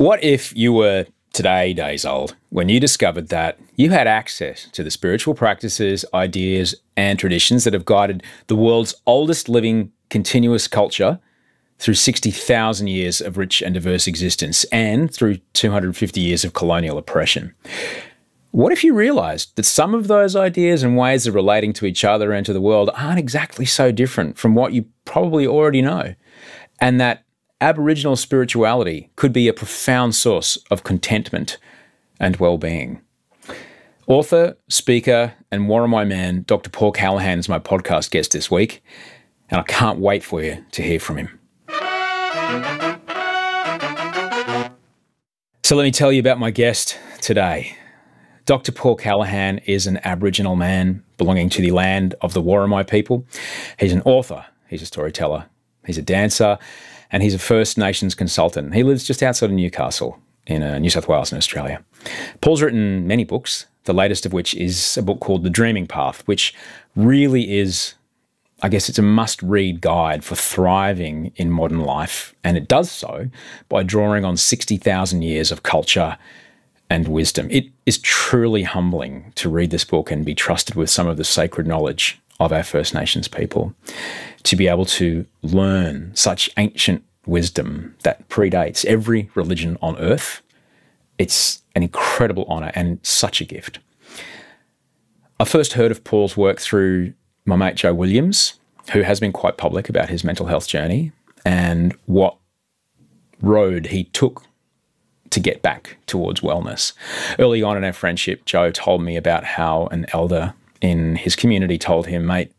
What if you were today days old when you discovered that you had access to the spiritual practices, ideas, and traditions that have guided the world's oldest living continuous culture through 60,000 years of rich and diverse existence and through 250 years of colonial oppression? What if you realised that some of those ideas and ways of relating to each other and to the world aren't exactly so different from what you probably already know, and that Aboriginal spirituality could be a profound source of contentment and well-being? Author, speaker, and Worimi man, Dr. Paul Callaghan is my podcast guest this week, and I can't wait for you to hear from him. So let me tell you about my guest today. Dr. Paul Callaghan is an Aboriginal man belonging to the land of the Worimi people. He's an author, he's a storyteller, he's a dancer, and he's a First Nations consultant. He lives just outside of Newcastle in New South Wales in Australia. Paul's written many books, the latest of which is a book called The Dreaming Path, which really is, I guess it's a must-read guide for thriving in modern life, and it does so by drawing on 60,000 years of culture and wisdom. It is truly humbling to read this book and be trusted with some of the sacred knowledge of our First Nations people, to be able to learn such ancient wisdom that predates every religion on earth. It's an incredible honour and such a gift. I first heard of Paul's work through my mate Joe Williams, who has been quite public about his mental health journey and what road he took to get back towards wellness. Early on in our friendship, Joe told me about how an elder in his community told him, "Mate,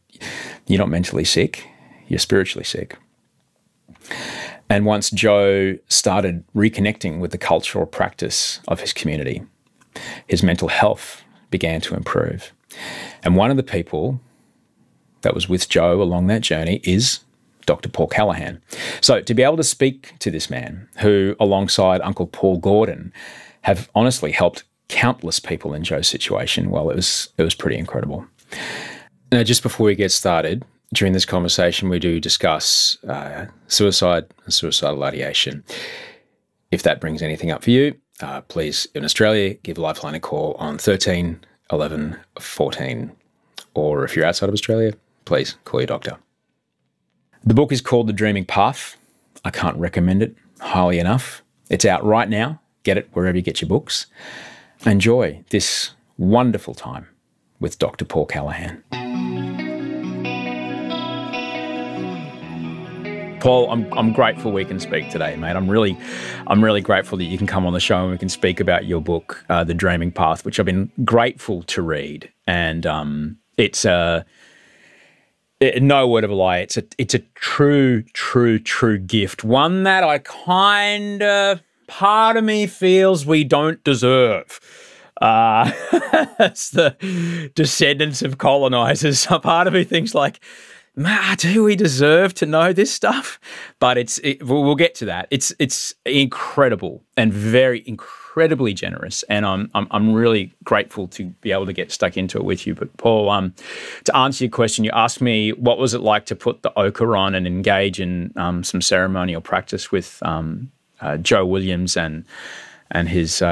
you're not mentally sick, you're spiritually sick." And once Joe started reconnecting with the cultural practice of his community, his mental health began to improve. And one of the people that was with Joe along that journey is Dr. Paul Callaghan. So to be able to speak to this man who, alongside Uncle Paul Gordon, have honestly helped countless people in Joe's situation, well, it was pretty incredible. Now, just before we get started, during this conversation, we do discuss suicide and suicidal ideation. If that brings anything up for you, please, in Australia, give Lifeline a call on 13 11 14. Or if you're outside of Australia, please call your doctor. The book is called The Dreaming Path. I can't recommend it highly enough. It's out right now. Get it wherever you get your books. Enjoy this wonderful time with Dr. Paul Callaghan. Paul, I'm grateful we can speak today, mate. I'm really grateful that you can come on the show and we can speak about your book, The Dreaming Path, which I've been grateful to read. And it's no word of a lie. It's a true gift. One that I part of me feels we don't deserve. It's the descendants of colonizers. Part of me thinks like, do we deserve to know this stuff? But we'll get to that. It's incredible and very incredibly generous, and I'm really grateful to be able to get stuck into it with you. But Paul, to answer your question, you asked me what was it like to put the ochre on and engage in some ceremonial practice with Joe Williams and his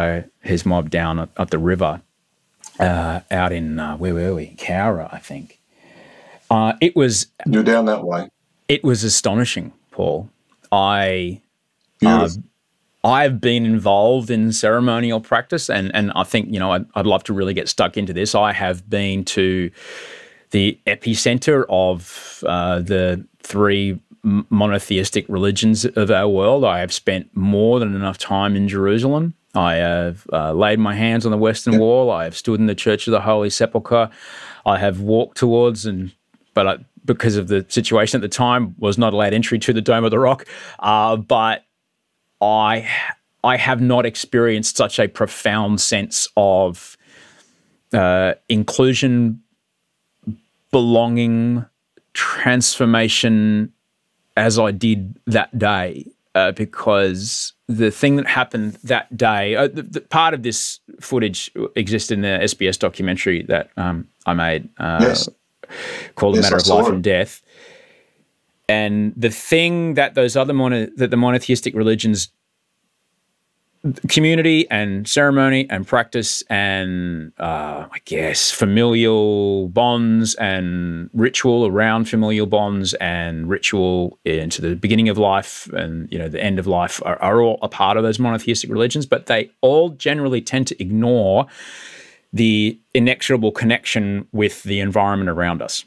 mob down at the river out in where were we? Cowra, I think. You're down that way. It was astonishing, Paul. I've been involved in ceremonial practice, and I think, I'd love to really get stuck into this. I have been to the epicenter of the three monotheistic religions of our world. I have spent more than enough time in Jerusalem. I have laid my hands on the Western Wall. I have stood in the Church of the Holy Sepulchre. I have walked towards but because of the situation at the time, was not allowed entry to the Dome of the Rock. But I have not experienced such a profound sense of inclusion, belonging, transformation as I did that day. Because the thing that happened that day, the part of this footage exists in the SBS documentary that I made called A Matter of Life and Death. And the thing that those other the monotheistic religions community and ceremony and practice and I guess familial bonds and ritual around familial bonds and ritual into the beginning of life and, you know, the end of life are all a part of those monotheistic religions, but they all generally tend to ignore the inexorable connection with the environment around us,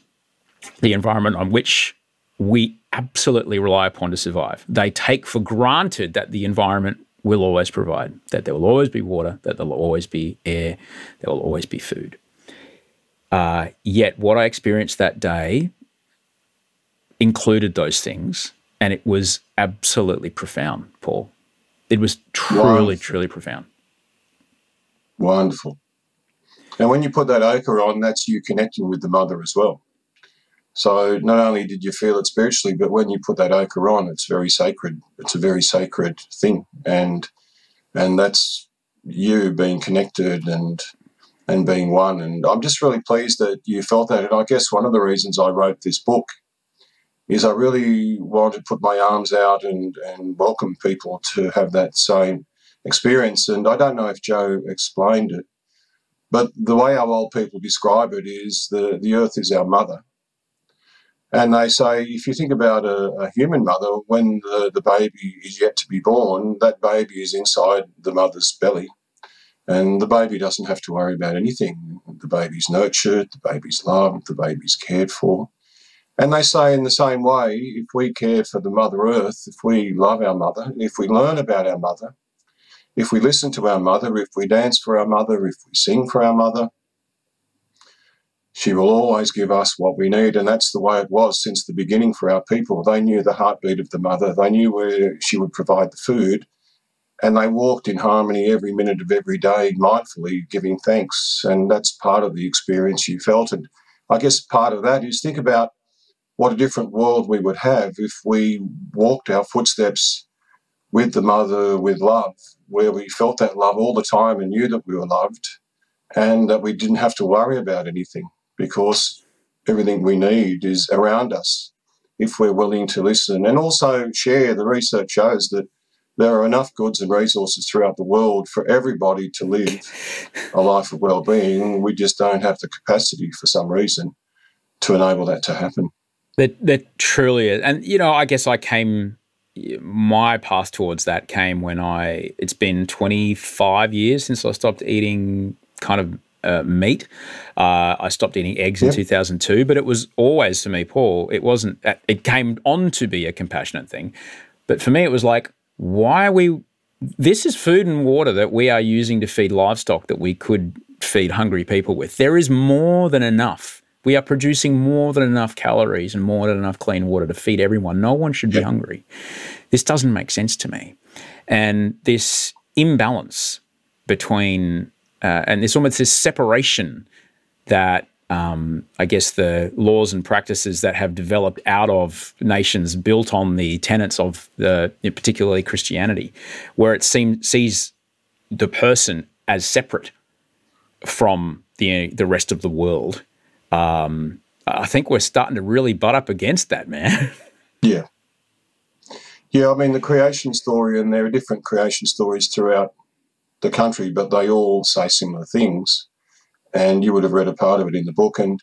the environment on which we absolutely rely upon to survive. They take for granted that the environment will always provide, that there will always be water, that there will always be air, there will always be food. Yet what I experienced that day included those things, and it was absolutely profound, Paul. It was truly, truly profound. Wonderful. And when you put that ochre on, that's you connecting with the mother as well. So not only did you feel it spiritually, but when you put that ochre on, it's very sacred. It's a very sacred thing. And that's you being connected and being one. And I'm just really pleased that you felt that. And I guess one of the reasons I wrote this book is I really wanted to put my arms out and welcome people to have that same experience. And I don't know if Joe explained it, but the way our old people describe it is the earth is our mother. And they say, if you think about a human mother, when the baby is yet to be born, that baby is inside the mother's belly. And the baby doesn't have to worry about anything. The baby's nurtured, the baby's loved, the baby's cared for. And they say in the same way, if we care for the Mother Earth, if we love our mother, if we learn about our mother, if we listen to our mother, if we dance for our mother, if we sing for our mother, she will always give us what we need. And that's the way it was since the beginning for our people. They knew the heartbeat of the mother. They knew where she would provide the food. And they walked in harmony every minute of every day, mindfully giving thanks. And that's part of the experience you felt. And I guess part of that is think about what a different world we would have if we walked our footsteps with the mother, with love, where we felt that love all the time and knew that we were loved and that we didn't have to worry about anything, because everything we need is around us if we're willing to listen and also share. The research shows that there are enough goods and resources throughout the world for everybody to live a life of well-being. We just don't have the capacity for some reason to enable that to happen. That truly is. And, you know, I guess my path towards that came when it's been 25 years since I stopped eating kind of meat. I stopped eating eggs in 2002, but it was always, for me, Paul, it came on to be a compassionate thing. But for me, it was like, this is food and water that we are using to feed livestock that we could feed hungry people with. There is more than enough. We are producing more than enough calories and more than enough clean water to feed everyone. No one should be hungry. This doesn't make sense to me. And this imbalance between and there's almost this separation that I guess the laws and practices that have developed out of nations built on the tenets of particularly Christianity, where it sees the person as separate from the rest of the world. I think we're starting to really butt up against that, man. Yeah. I mean, the creation story, and there are different creation stories throughout the country, but they all say similar things. And you would have read a part of it in the book. And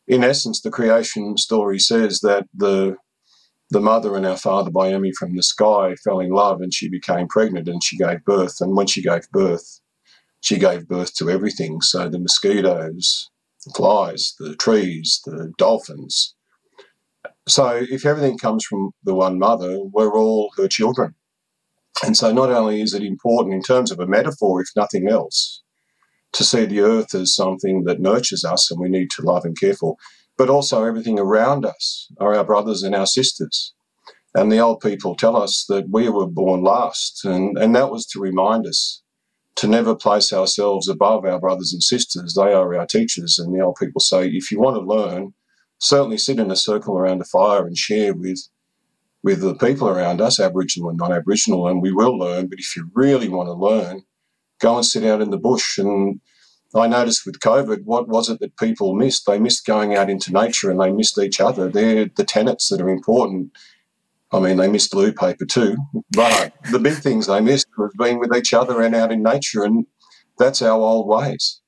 in essence, the creation story says that the mother and our father, Worimi from the sky, fell in love and she became pregnant and she gave birth. And when she gave birth to everything. So the mosquitoes, the flies, the trees, the dolphins. So if everything comes from the one mother, we're all her children. And so not only is it important in terms of a metaphor, if nothing else, to see the earth as something that nurtures us and we need to love and care for, but also everything around us are our brothers and our sisters. And the old people tell us that we were born last, and that was to remind us to never place ourselves above our brothers and sisters. They are our teachers. And the old people say, if you want to learn, certainly sit in a circle around a fire and share with the people around us, Aboriginal and non-Aboriginal, and we will learn. But if you really want to learn, go and sit out in the bush. And I noticed with COVID, what was it that people missed? They missed going out into nature and they missed each other. They're the tenets that are important. I mean, they missed blue paper too, but the big things they missed was being with each other and out in nature, and that's our old ways.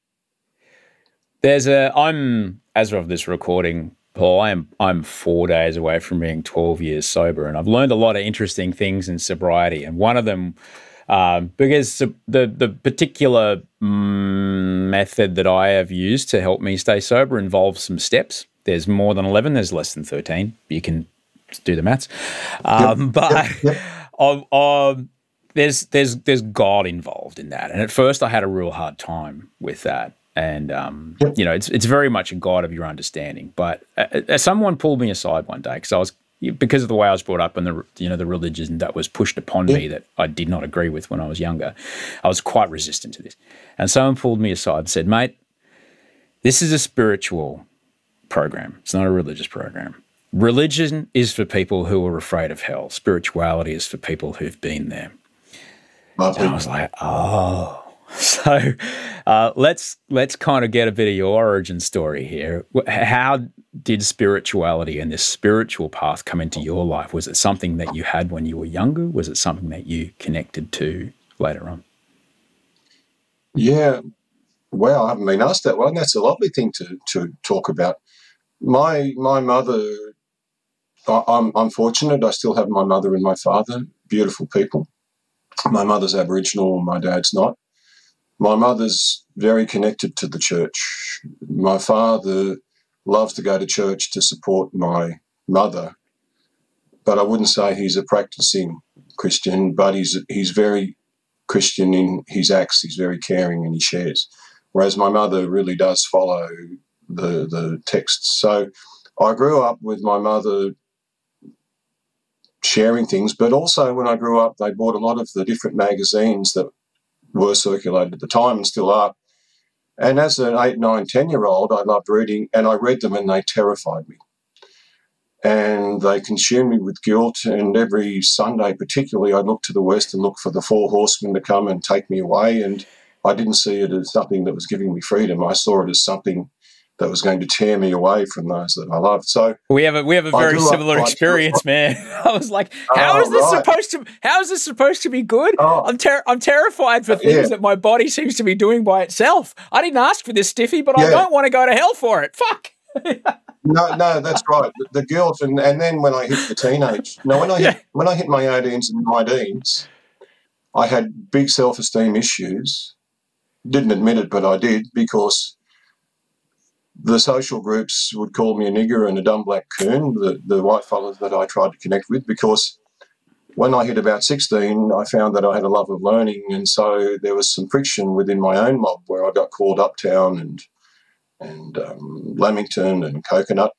As of this recording, Paul, I'm 4 days away from being 12 years sober, and I've learned a lot of interesting things in sobriety. And one of them, because the particular method that I have used to help me stay sober involves some steps. There's more than 11. There's less than 13. You can do the maths. There's God involved in that. And at first I had a real hard time with that. And, you know, it's very much a God of your understanding. But someone pulled me aside one day because of the way I was brought up and the religion that was pushed upon me that I did not agree with when I was younger. I was quite resistant to this. And someone pulled me aside and said, mate, this is a spiritual program. It's not a religious program. Religion is for people who are afraid of hell. Spirituality is for people who've been there. And I was like, oh. So let's kind of get a bit of your origin story here. How did spirituality and this spiritual path come into your life? Was it something that you had when you were younger? Was it something that you connected to later on? Yeah. Well, I haven't been asked that one. That's a lovely thing to talk about. My mother, I'm fortunate. I still have my mother and my father, beautiful people. My mother's Aboriginal, my dad's not. My mother's very connected to the church. My father loves to go to church to support my mother, but I wouldn't say he's a practicing Christian, but he's very Christian in his acts. He's very caring and he shares, whereas my mother really does follow the texts. So I grew up with my mother sharing things, but also when I grew up, they bought a lot of the different magazines that were circulated at the time and still are. And as an 8, 9, 10-year-old, I loved reading, and I read them and they terrified me. And they consumed me with guilt, and every Sunday particularly I'd look to the west and look for the 4 horsemen to come and take me away, and I didn't see it as something that was giving me freedom. I saw it as something that was going to tear me away from those that I loved. So we have a very similar experience, man. I was like, how is this supposed to be good? I'm terrified for things that my body seems to be doing by itself. I didn't ask for this stiffy, but I don't want to go to hell for it. Fuck. No, that's right. The guilt, and then when I hit the teenage, when I hit my 18s and 19s, I had big self-esteem issues. Didn't admit it, but I did, because the social groups would call me a nigger and a dumb black coon, the white fellas that I tried to connect with, because when I hit about 16, I found that I had a love of learning, and so there was some friction within my own mob where I got called Uptown and Lamington and Coconut.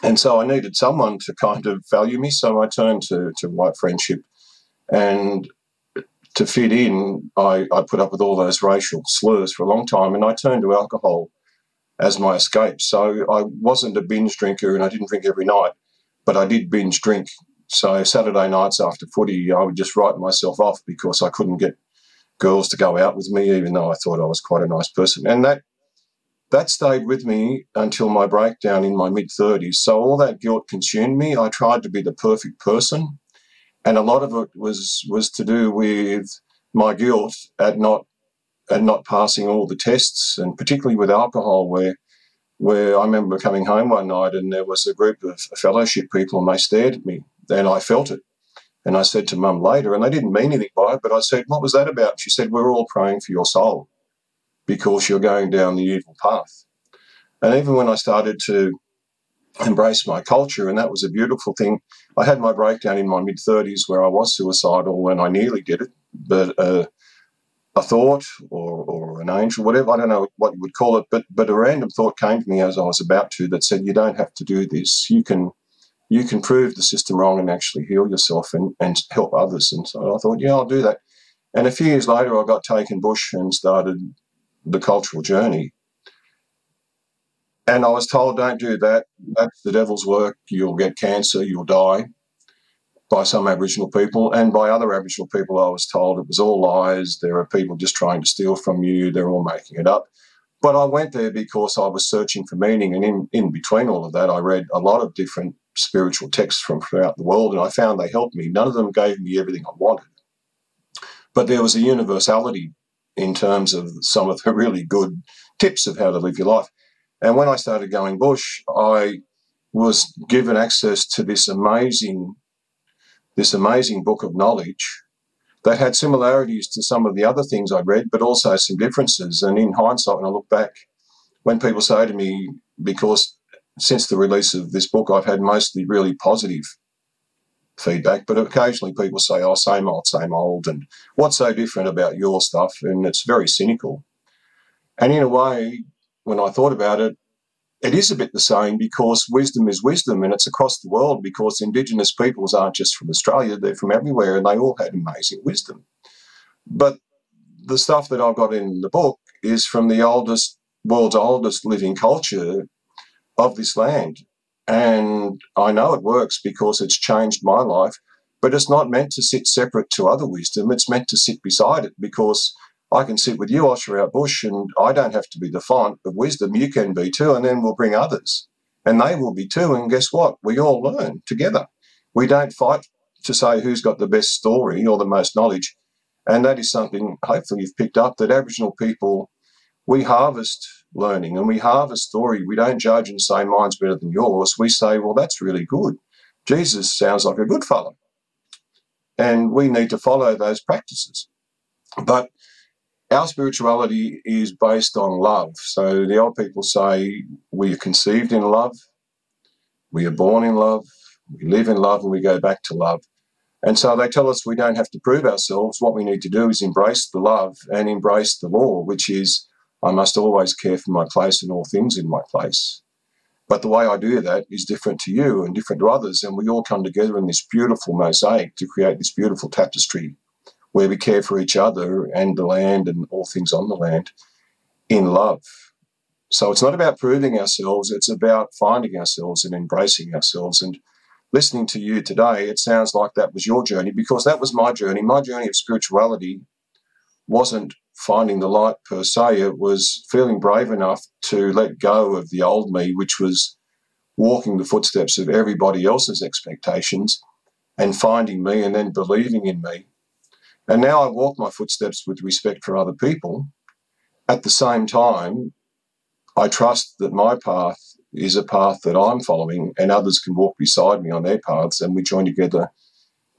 And so I needed someone to kind of value me, so I turned to white friendship. And to fit in, I put up with all those racial slurs for a long time, and I turned to alcohol as my escape. So I wasn't a binge drinker and I didn't drink every night, but I did binge drink. So Saturday nights after footy, I would just write myself off because I couldn't get girls to go out with me, even though I thought I was quite a nice person. And that stayed with me until my breakdown in my mid-30s. So all that guilt consumed me. I tried to be the perfect person, and a lot of it was to do with my guilt at not passing all the tests, and particularly with alcohol, where I remember coming home one night and there was a group of fellowship people and they stared at me, and I felt it. And I said to Mum later, and they didn't mean anything by it, but I said, "What was that about?" She said, "We're all praying for your soul because you're going down the evil path." And even when I started to embrace my culture, and that was a beautiful thing, I had my breakdown in my mid-30s where I was suicidal and I nearly did it, but a thought or an angel, whatever, I don't know what you would call it, but a random thought came to me as I was about to that said, "You don't have to do this. You can prove the system wrong and actually heal yourself and help others." And so I thought, yeah, I'll do that. And a few years later, I got taken bush and started the cultural journey. And I was told, "Don't do that. That's the devil's work. You'll get cancer, you'll die," by some Aboriginal people. And by other Aboriginal people, I was told it was all lies. There are people just trying to steal from you. They're all making it up. But I went there because I was searching for meaning. And in between all of that, I read a lot of different spiritual texts from throughout the world, and I found they helped me. None of them gave me everything I wanted, but there was a universality in terms of some of the really good tips of how to live your life. And when I started going bush, I was given access to this amazing book of knowledge that had similarities to some of the other things I'd read, but also some differences. And in hindsight, when I look back, when people say to me, because since the release of this book, I've had mostly really positive feedback, but occasionally people say, oh, same old, and what's so different about your stuff? And it's very cynical. And in a way, when I thought about it, it is a bit the same, because wisdom is wisdom, and it's across the world, because Indigenous peoples aren't just from Australia, they're from everywhere, and they all had amazing wisdom. But the stuff that I've got in the book is from the world's oldest living culture of this land. And I know it works because it's changed my life, but it's not meant to sit separate to other wisdom. It's meant to sit beside it, because I can sit with you, Osher, out bush, and I don't have to be the font of wisdom. You can be too, and then we'll bring others, and they will be too. And guess what? We all learn together. We don't fight to say who's got the best story or the most knowledge. And that is something, hopefully, you've picked up, that Aboriginal people, we harvest learning and we harvest story. We don't judge and say mine's better than yours. We say, well, that's really good. Jesus sounds like a good fellow. And we need to follow those practices. But our spirituality is based on love. So the old people say we are conceived in love, we are born in love, we live in love, and we go back to love. And so they tell us we don't have to prove ourselves. What we need to do is embrace the love and embrace the law, which is I must always care for my place and all things in my place. But the way I do that is different to you and different to others, and we all come together in this beautiful mosaic to create this beautiful tapestry where we care for each other and the land and all things on the land in love. So it's not about proving ourselves, it's about finding ourselves and embracing ourselves. And listening to you today, it sounds like that was your journey, because that was my journey. My journey of spirituality wasn't finding the light per se, it was feeling brave enough to let go of the old me, which was walking the footsteps of everybody else's expectations and finding me and then believing in me. And now I walk my footsteps with respect for other people. At the same time, I trust that my path is a path that I'm following and others can walk beside me on their paths, and we join together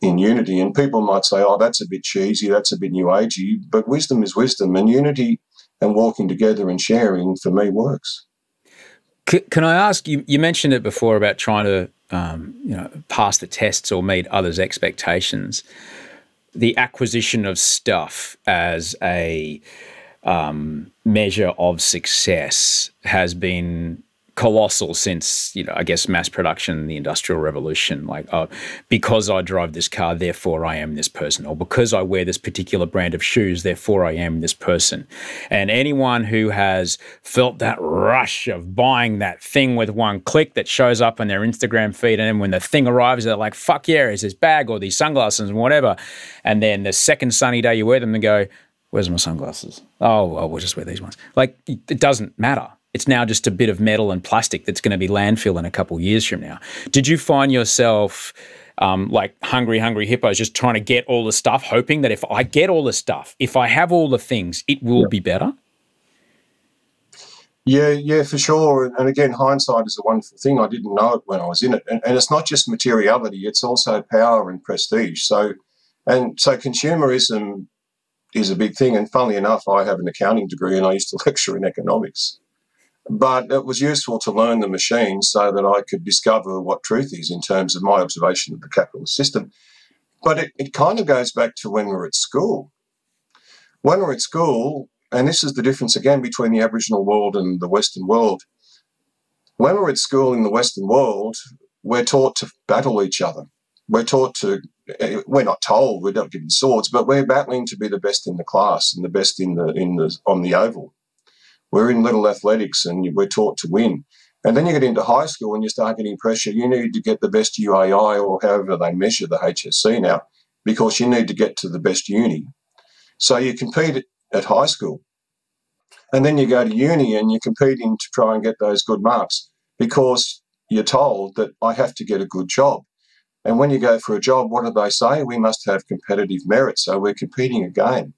in unity. And people might say, oh, that's a bit cheesy, that's a bit new agey, but wisdom is wisdom, and unity and walking together and sharing for me works. Can I ask, you mentioned it before about trying to pass the tests or meet others' expectations. The acquisition of stuff as a measure of success has been colossal since, I guess, mass production, the Industrial Revolution. Like, because I drive this car, therefore I am this person. Or because I wear this particular brand of shoes, therefore I am this person. And anyone who has felt that rush of buying that thing with one click that shows up on their Instagram feed, and then when the thing arrives, they're like, fuck yeah, it's this bag or these sunglasses and whatever. And then the second sunny day you wear them and go, where's my sunglasses? Oh, we'll just wear these ones. Like, it doesn't matter. It's now just a bit of metal and plastic that's going to be landfill in a couple of years from now. Did you find yourself like hungry hippos, just trying to get all the stuff, hoping that if I get all the stuff, if I have all the things, it will be better? Yeah, for sure. And again, hindsight is a wonderful thing. I didn't know it when I was in it. And it's not just materiality, it's also power and prestige. So consumerism is a big thing. And funnily enough, I have an accounting degree and I used to lecture in economics. But it was useful to learn the machine so that I could discover what truth is in terms of my observation of the capitalist system. But it kind of goes back to when we're at school. When we're at school, and this is the difference again between the Aboriginal world and the Western world, when we're at school in the Western world, we're taught to battle each other. We're not told, we're not given swords, but we're battling to be the best in the class and the best on the oval. We're in little athletics and we're taught to win. And then you get into high school and you start getting pressure. You need to get the best UAI, or however they measure the HSC now, because you need to get to the best uni. So you compete at high school. And then you go to uni and you're competing to try and get those good marks because you're told that I have to get a good job. And when you go for a job, what do they say? We must have competitive merit, so we're competing again.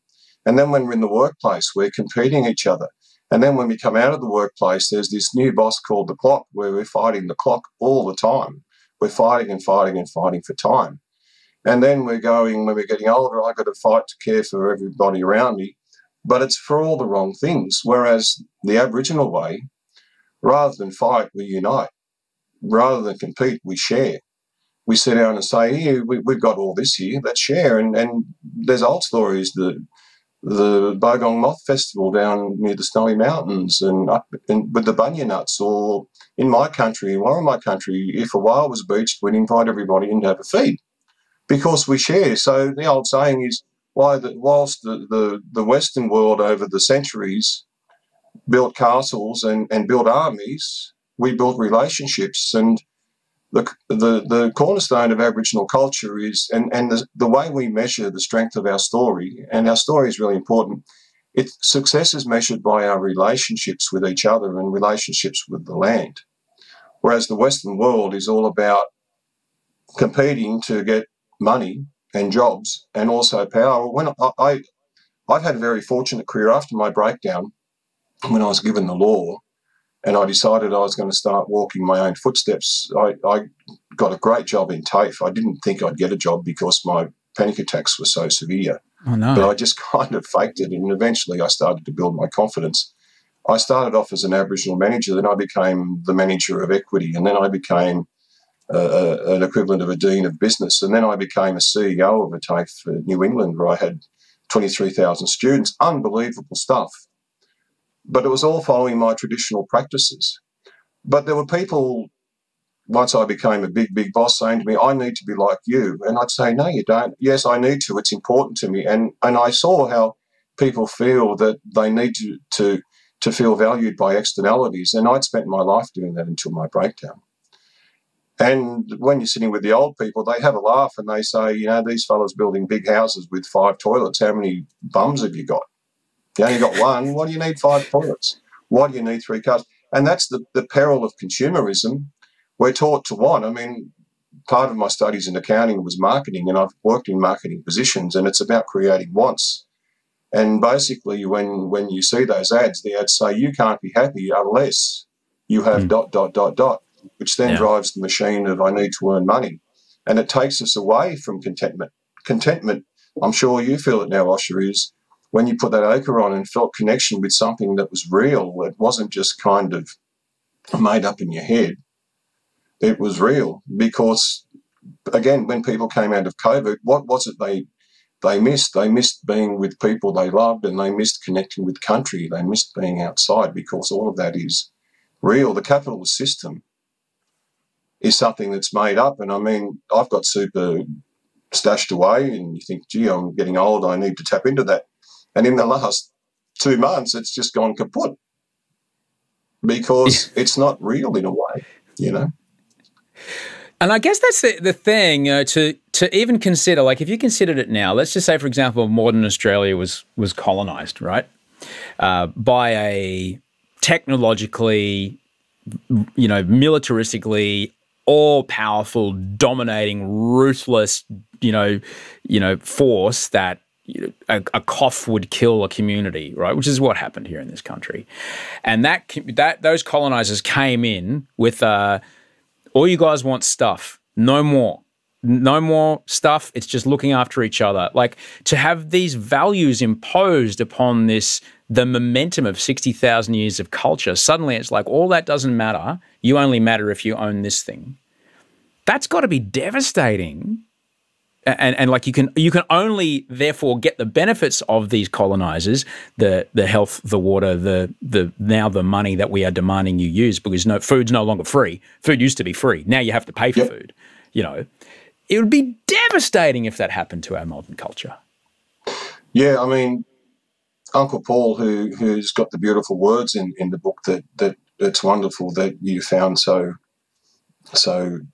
And then when we're in the workplace, we're competing each other. And then when we come out of the workplace, there's this new boss called the clock, where we're fighting the clock all the time. We're fighting and fighting and fighting for time. And then we're going, when we're getting older, I've got to fight to care for everybody around me. But it's for all the wrong things. Whereas the Aboriginal way, rather than fight, we unite. Rather than compete, we share. We sit down and say, here, we've got all this here, let's share. And there's old stories, the Bogong Moth Festival down near the Snowy Mountains and up with the bunya nuts, or in my country, in Worimi country, if a whale was beached, we'd invite everybody in to have a feed because we share. So the old saying is, whilst the Western world over the centuries built castles and built armies, we built relationships. And the cornerstone of Aboriginal culture is, and the way we measure the strength of our story, and our story is really important, success is measured by our relationships with each other and relationships with the land. Whereas the Western world is all about competing to get money and jobs and also power. When I've had a very fortunate career after my breakdown, when I was given the law, and I decided I was going to start walking my own footsteps. I got a great job in TAFE. I didn't think I'd get a job because my panic attacks were so severe. Oh, no. But I just kind of faked it, and eventually I started to build my confidence. I started off as an Aboriginal manager, then I became the manager of equity, and then I became an equivalent of a dean of business, and then I became a CEO of a TAFE for New England, where I had 23,000 students. Unbelievable stuff. But it was all following my traditional practices. But there were people, once I became a big, big boss, saying to me, I need to be like you. And I'd say, no, you don't. Yes, I need to. It's important to me. And I saw how people feel that they need to feel valued by externalities. And I'd spent my life doing that until my breakdown. And when you're sitting with the old people, they have a laugh and they say, you know, these fellas building big houses with 5 toilets, how many bums have you got? You only got one. Why do you need 5 toilets? Why do you need 3 cars? And that's the peril of consumerism. We're taught to want. I mean, part of my studies in accounting was marketing, and I've worked in marketing positions, and it's about creating wants. And basically, when you see those ads, the ads say you can't be happy unless you have ... which then drives the machine of I need to earn money. And it takes us away from contentment. Contentment, I'm sure you feel it now, Osher, is when you put that ochre on and felt connection with something that was real. It wasn't just kind of made up in your head. It was real because, again, when people came out of COVID, what was it they missed? They missed being with people they loved, and they missed connecting with country. They missed being outside because all of that is real. The capitalist system is something that's made up. And, I mean, I've got super stashed away and you think, gee, I'm getting old, I need to tap into that. And in the last 2 months, it's just gone kaput because it's not real in a way, you know. And I guess that's the thing, to even consider, like if you considered it now, let's just say, for example, modern Australia was colonised, right, by a technologically, militaristically all-powerful, dominating, ruthless, force that a cough would kill a community, right? Which is what happened here in this country. And that those colonizers came in with, all you guys want stuff, no more stuff. It's just looking after each other. Like, to have these values imposed upon the momentum of 60,000 years of culture, suddenly it's like, all that doesn't matter. You only matter if you own this thing. That's got to be devastating. And like you can only therefore get the benefits of these colonizers, the health, the water, the now the money that we are demanding you use, because food's no longer free. Food used to be free. Now you have to pay for food. It would be devastating if that happened to our modern culture. Yeah, I mean, Uncle Paul, who's got the beautiful words in the book that it's wonderful that you found so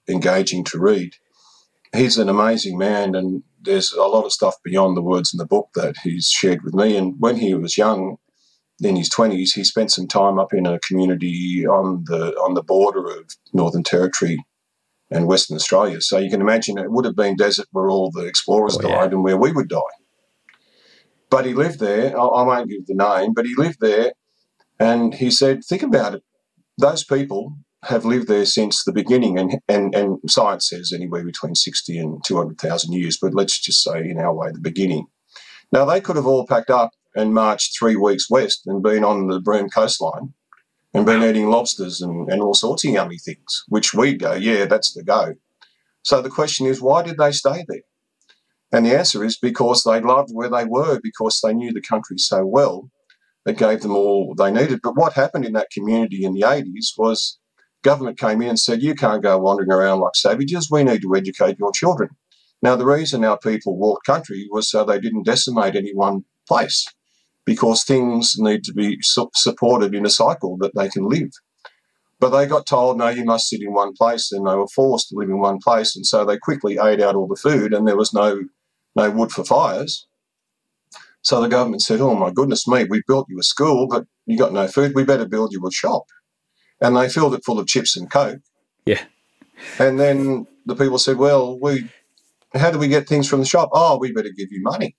engaging to read. He's an amazing man, and there's a lot of stuff beyond the words in the book that he's shared with me. And when he was young, in his 20s, he spent some time up in a community on the border of Northern Territory and Western Australia. So you can imagine it would have been desert where all the explorers died and where we would die. But he lived there. I won't give the name, but he lived there, and he said, think about it. Those people have lived there since the beginning, and science says anywhere between 60 and 200,000 years, but let's just say in our way, the beginning. Now, they could have all packed up and marched 3 weeks west and been on the Broome coastline and been eating lobsters and all sorts of yummy things, which we go, yeah, that's the go. So the question is, why did they stay there? And the answer is because they loved where they were, because they knew the country so well. It gave them all they needed. But what happened in that community in the 80s was government came in and said, you can't go wandering around like savages. We need to educate your children. Now, the reason our people walked country was so they didn't decimate any one place, because things need to be supported in a cycle that they can live. But they got told, no, you must sit in one place, and they were forced to live in one place, and so they quickly ate out all the food, and there was no wood for fires. So the government said, oh, my goodness me, we built you a school, but you got no food, we better build you a shop. And they filled it full of chips and Coke. Yeah. And then the people said, well, how do we get things from the shop? Oh, we better give you money.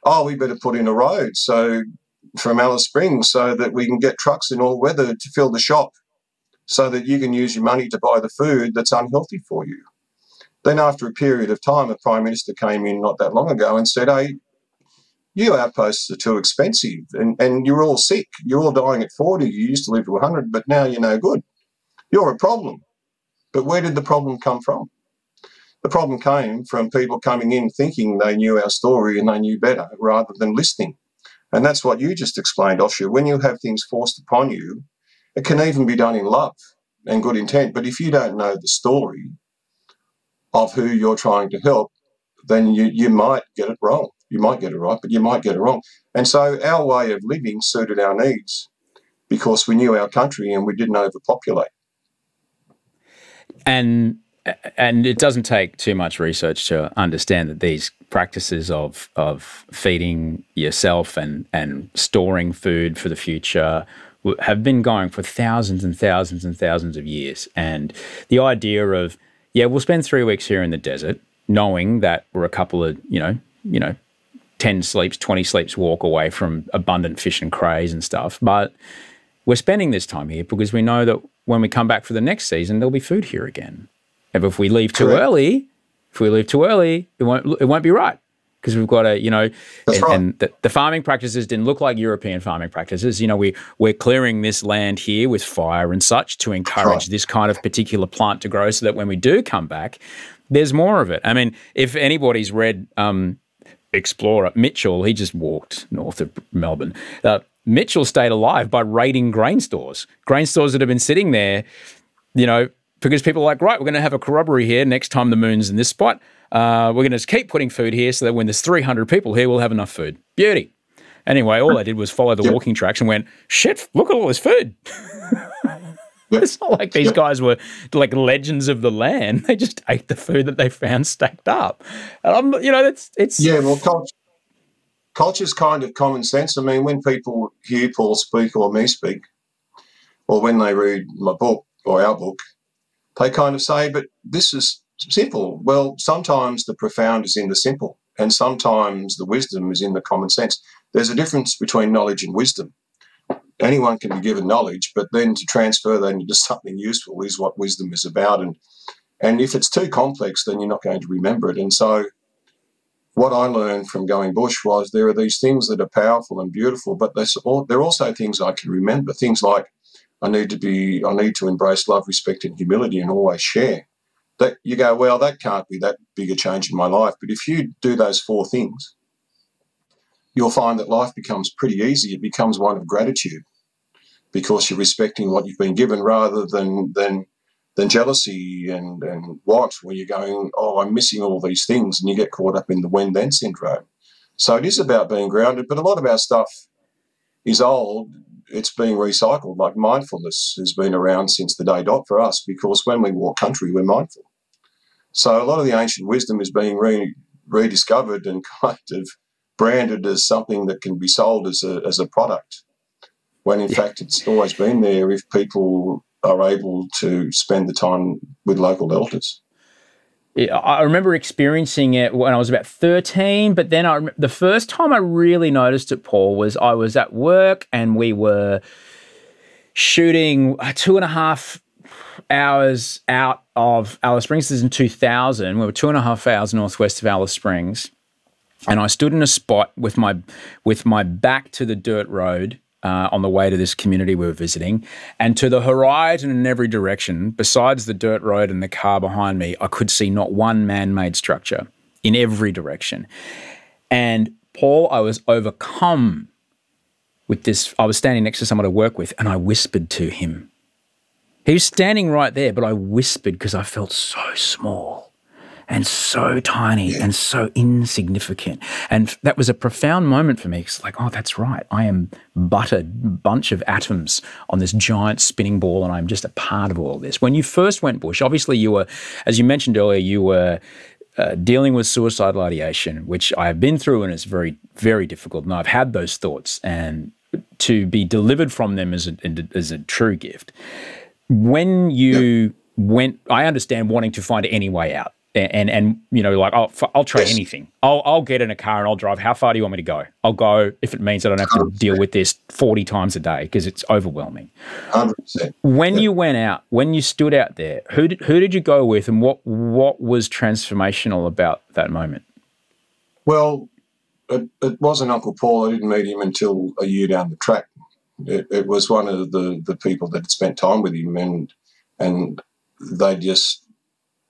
Oh, we better put in a road from Alice Springs so that we can get trucks in all weather to fill the shop so that you can use your money to buy the food that's unhealthy for you. Then after a period of time, a Prime Minister came in not that long ago and said, hey, you outposts are too expensive and you're all sick. You're all dying at 40. You used to live to 100, but now you're no good. You're a problem. But where did the problem come from? The problem came from people coming in thinking they knew our story and they knew better rather than listening. And that's what you just explained, Osher. When you have things forced upon you, it can even be done in love and good intent. But if you don't know the story of who you're trying to help, then you might get it wrong. You might get it right, but you might get it wrong. And so our way of living suited our needs because we knew our country and we didn't overpopulate. And it doesn't take too much research to understand that these practices of feeding yourself and storing food for the future have been going for thousands and thousands and thousands of years. And the idea of, yeah, we'll spend 3 weeks here in the desert, knowing that we're a couple of, 10 sleeps, 20 sleeps walk away from abundant fish and crays and stuff. But we're spending this time here because we know that when we come back for the next season, there'll be food here again. And if we leave too early, it won't be right. Because we've got to, and the farming practices didn't look like European farming practices. We're clearing this land here with fire and such to encourage this kind of particular plant to grow so that when we do come back, there's more of it. I mean, if anybody's read Explorer, Mitchell, he just walked north of Melbourne. Mitchell stayed alive by raiding grain stores that have been sitting there, because people are like, right, we're going to have a corroboree here next time the moon's in this spot. We're going to just keep putting food here so that when there's 300 people here, we'll have enough food. Beauty. Anyway, all I did was follow the walking tracks and went, shit, look at all this food. It's not like these guys were like legends of the land. They just ate the food that they found stacked up. And it's... Yeah, well, culture's kind of common sense. I mean, when people hear Paul speak or me speak, or when they read my book or our book, they kind of say, but this is simple. Well, sometimes the profound is in the simple, and sometimes the wisdom is in the common sense. There's a difference between knowledge and wisdom. Anyone can be given knowledge, but then to transfer that into something useful is what wisdom is about. And if it's too complex, then you're not going to remember it. And so what I learned from going bush was there are these things that are powerful and beautiful, but there are also things I can remember, things like I need to embrace love, respect, and humility and always share. That you go, well, that can't be that big a change in my life. But if you do those 4 things, you'll find that life becomes pretty easy. It becomes one of gratitude because you're respecting what you've been given rather than jealousy and want, where you're going, oh, I'm missing all these things, and you get caught up in the when-then syndrome. So it is about being grounded, but a lot of our stuff is old. It's being recycled. Like mindfulness has been around since the day dot for us because when we walk country, we're mindful. So a lot of the ancient wisdom is being rediscovered and kind of branded as something that can be sold as a product, when in fact it's always been there if people are able to spend the time with local elders. I remember experiencing it when I was about 13, but then the first time I really noticed it, Paul, was I was at work and we were shooting 2.5 hours out of Alice Springs. This is in 2000. We were 2.5 hours northwest of Alice Springs. And I stood in a spot with my back to the dirt road on the way to this community we were visiting. And to the horizon in every direction, besides the dirt road and the car behind me, I could see not one man-made structure in every direction. And Paul, I was overcome with this. I was standing next to someone to work with, and I whispered to him. He was standing right there, but I whispered because I felt so small and so tiny and so insignificant. And that was a profound moment for me. It's like, oh, that's right. I am but a bunch of atoms on this giant spinning ball, and I'm just a part of all this. When you first went bush, obviously you were, as you mentioned earlier, you were dealing with suicidal ideation, which I have been through, and it's very, very difficult. And I've had those thoughts, and to be delivered from them is a true gift. When you went, I understand wanting to find any way out. And you know, like, I'll try anything. I'll get in a car and I'll drive. How far do you want me to go? I'll go if it means I don't have to deal with this 40 times a day because it's overwhelming. 100%. When you went out, when you stood out there, who did you go with, and what was transformational about that moment? Well, it wasn't Uncle Paul. I didn't meet him until a year down the track. It was one of the people that had spent time with him, and they just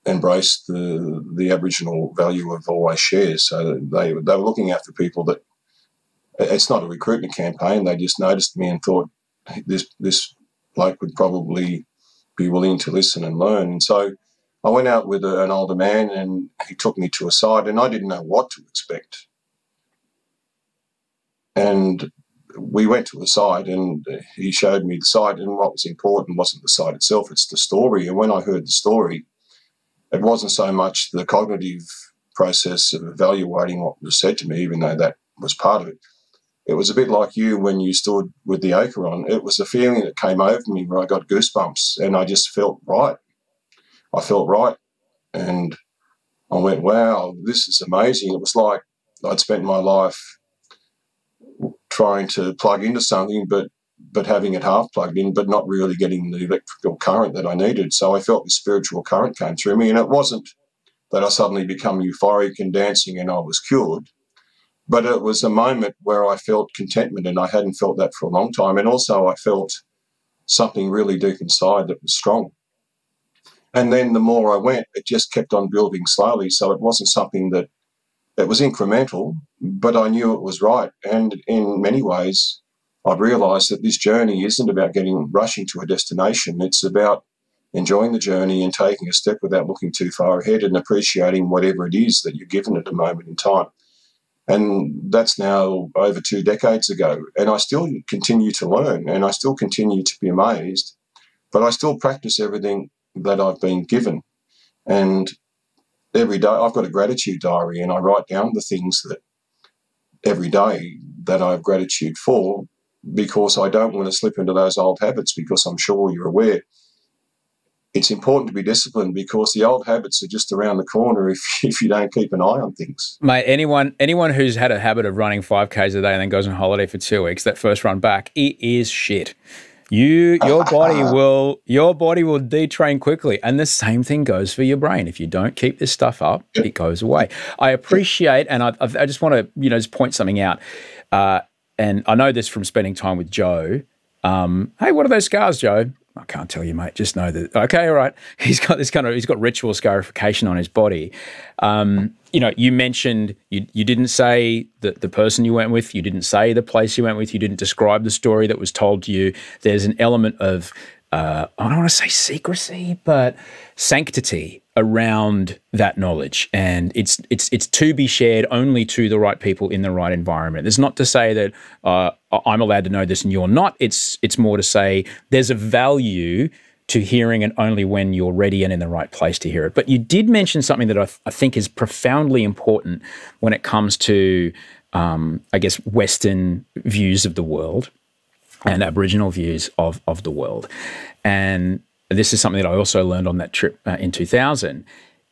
embraced the Aboriginal value of always share. So they were looking after people that, it's not a recruitment campaign. They just noticed me and thought this bloke would probably be willing to listen and learn. And so I went out with an older man, and he took me to a site, and I didn't know what to expect. And we went to a site, and he showed me the site, and what was important wasn't the site itself, it's the story. And when I heard the story, it wasn't so much the cognitive process of evaluating what was said to me, even though that was part of it. It was a bit like you when you stood with the acre on. It was a feeling that came over me where I got goosebumps, and I just felt right. I felt right. And I went, wow, this is amazing. It was like I'd spent my life trying to plug into something, but having it half plugged in, but not really getting the electrical current that I needed. So I felt the spiritual current came through me, and it wasn't that I suddenly become euphoric and dancing and I was cured, but it was a moment where I felt contentment, and I hadn't felt that for a long time. And also I felt something really deep inside that was strong. And then the more I went, it just kept on building slowly. So it wasn't something that was incremental, but I knew it was right. And in many ways, I've realised that this journey isn't about rushing to a destination. It's about enjoying the journey and taking a step without looking too far ahead and appreciating whatever it is that you're given at a moment in time. And that's now over 2 decades ago. And I still continue to learn, and I still continue to be amazed, but I still practice everything that I've been given. And every day I've got a gratitude diary, and I write down the things that every day that I have gratitude for, because I don't want to slip into those old habits, because I'm sure you're aware it's important to be disciplined, because the old habits are just around the corner if you don't keep an eye on things. Mate, anyone who's had a habit of running 5Ks a day and then goes on holiday for 2 weeks, that first run back, it is shit. Your body will detrain quickly, and the same thing goes for your brain. If you don't keep this stuff up, it goes away. I appreciate, and I just want to just point something out, and I know this from spending time with Joe. Hey, what are those scars, Joe? I can't tell you, mate. Just know that. Okay, all right. He's got ritual scarification on his body. You mentioned you didn't say the person you went with. You didn't say the place you went with. You didn't describe the story that was told to you. There's an element of I don't want to say secrecy, but sanctity around that knowledge, and it's to be shared only to the right people in the right environment. It's not to say that I'm allowed to know this and you're not. It's more to say there's a value to hearing it only when you're ready and in the right place to hear it. But you did mention something that I think is profoundly important when it comes to, Western views of the world. and Aboriginal views of the world. And this is something that I also learned on that trip in 2000,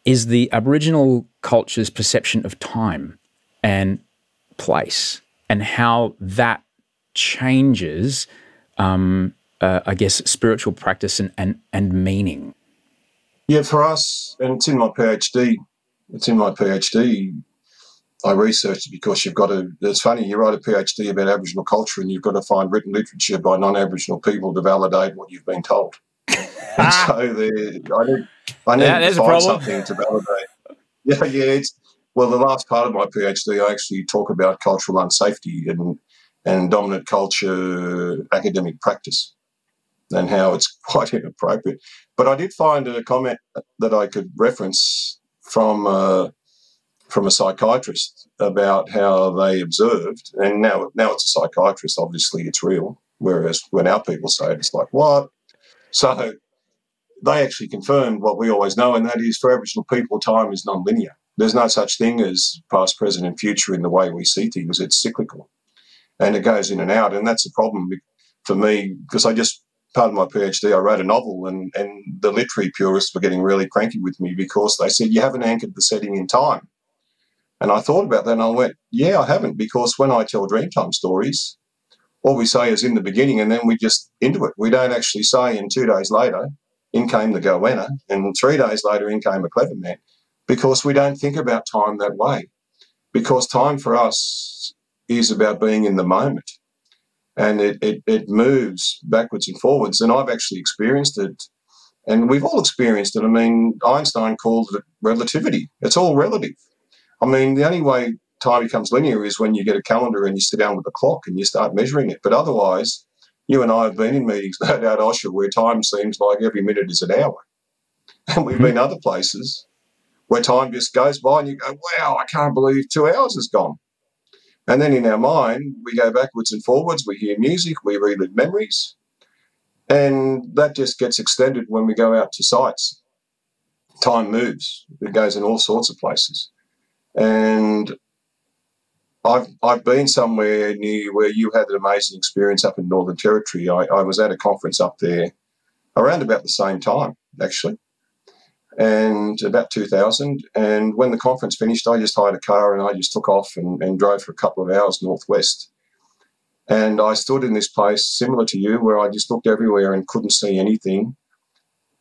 is the Aboriginal culture's perception of time and place and how that changes, I guess, spiritual practice and meaning. Yeah, for us, and it's in my PhD, I researched it because you've got to, it's funny, you write a PhD about Aboriginal culture and you've got to find written literature by non-Aboriginal people to validate what you've been told. And so I needed to find something to validate. Yeah, well, the last part of my PhD, I actually talk about cultural unsafety and dominant culture academic practice and how it's quite inappropriate. But I did find a comment that I could reference from a psychiatrist about how they observed, and now it's a psychiatrist, obviously it's real, whereas when our people say it, it's like, what? So they actually confirmed what we always know, and that is for Aboriginal people, time is non-linear. There's no such thing as past, present and future in the way we see things. It's cyclical and it goes in and out, and that's a problem for me because part of my PhD, I wrote a novel and the literary purists were getting really cranky with me because they said, you haven't anchored the setting in time. And I thought about that and I went, yeah, I haven't, because when I tell Dreamtime stories, all we say is in the beginning and then we just into it. We don't actually say, and 2 days later, in came the goanna, and 3 days later, in came a clever man, because we don't think about time that way. Because time for us is about being in the moment. And it moves backwards and forwards. And I've actually experienced it. And we've all experienced it. I mean, Einstein called it relativity. It's all relative. I mean, the only way time becomes linear is when you get a calendar and you sit down with a clock and you start measuring it. But otherwise, you and I have been in meetings, no doubt, Osher, where time seems like every minute is an hour. And we've been other places where time just goes by and you go, wow, I can't believe 2 hours has gone. And then in our mind, we go backwards and forwards, we hear music, we relive memories, and that just gets extended when we go out to sites. Time moves. It goes in all sorts of places. And I've been somewhere near where you had an amazing experience up in Northern Territory. I was at a conference up there around about the same time, actually, and about 2000. And when the conference finished, I just hired a car and I just took off and drove for a couple of hours northwest. And I stood in this place similar to you where I just looked everywhere and couldn't see anything.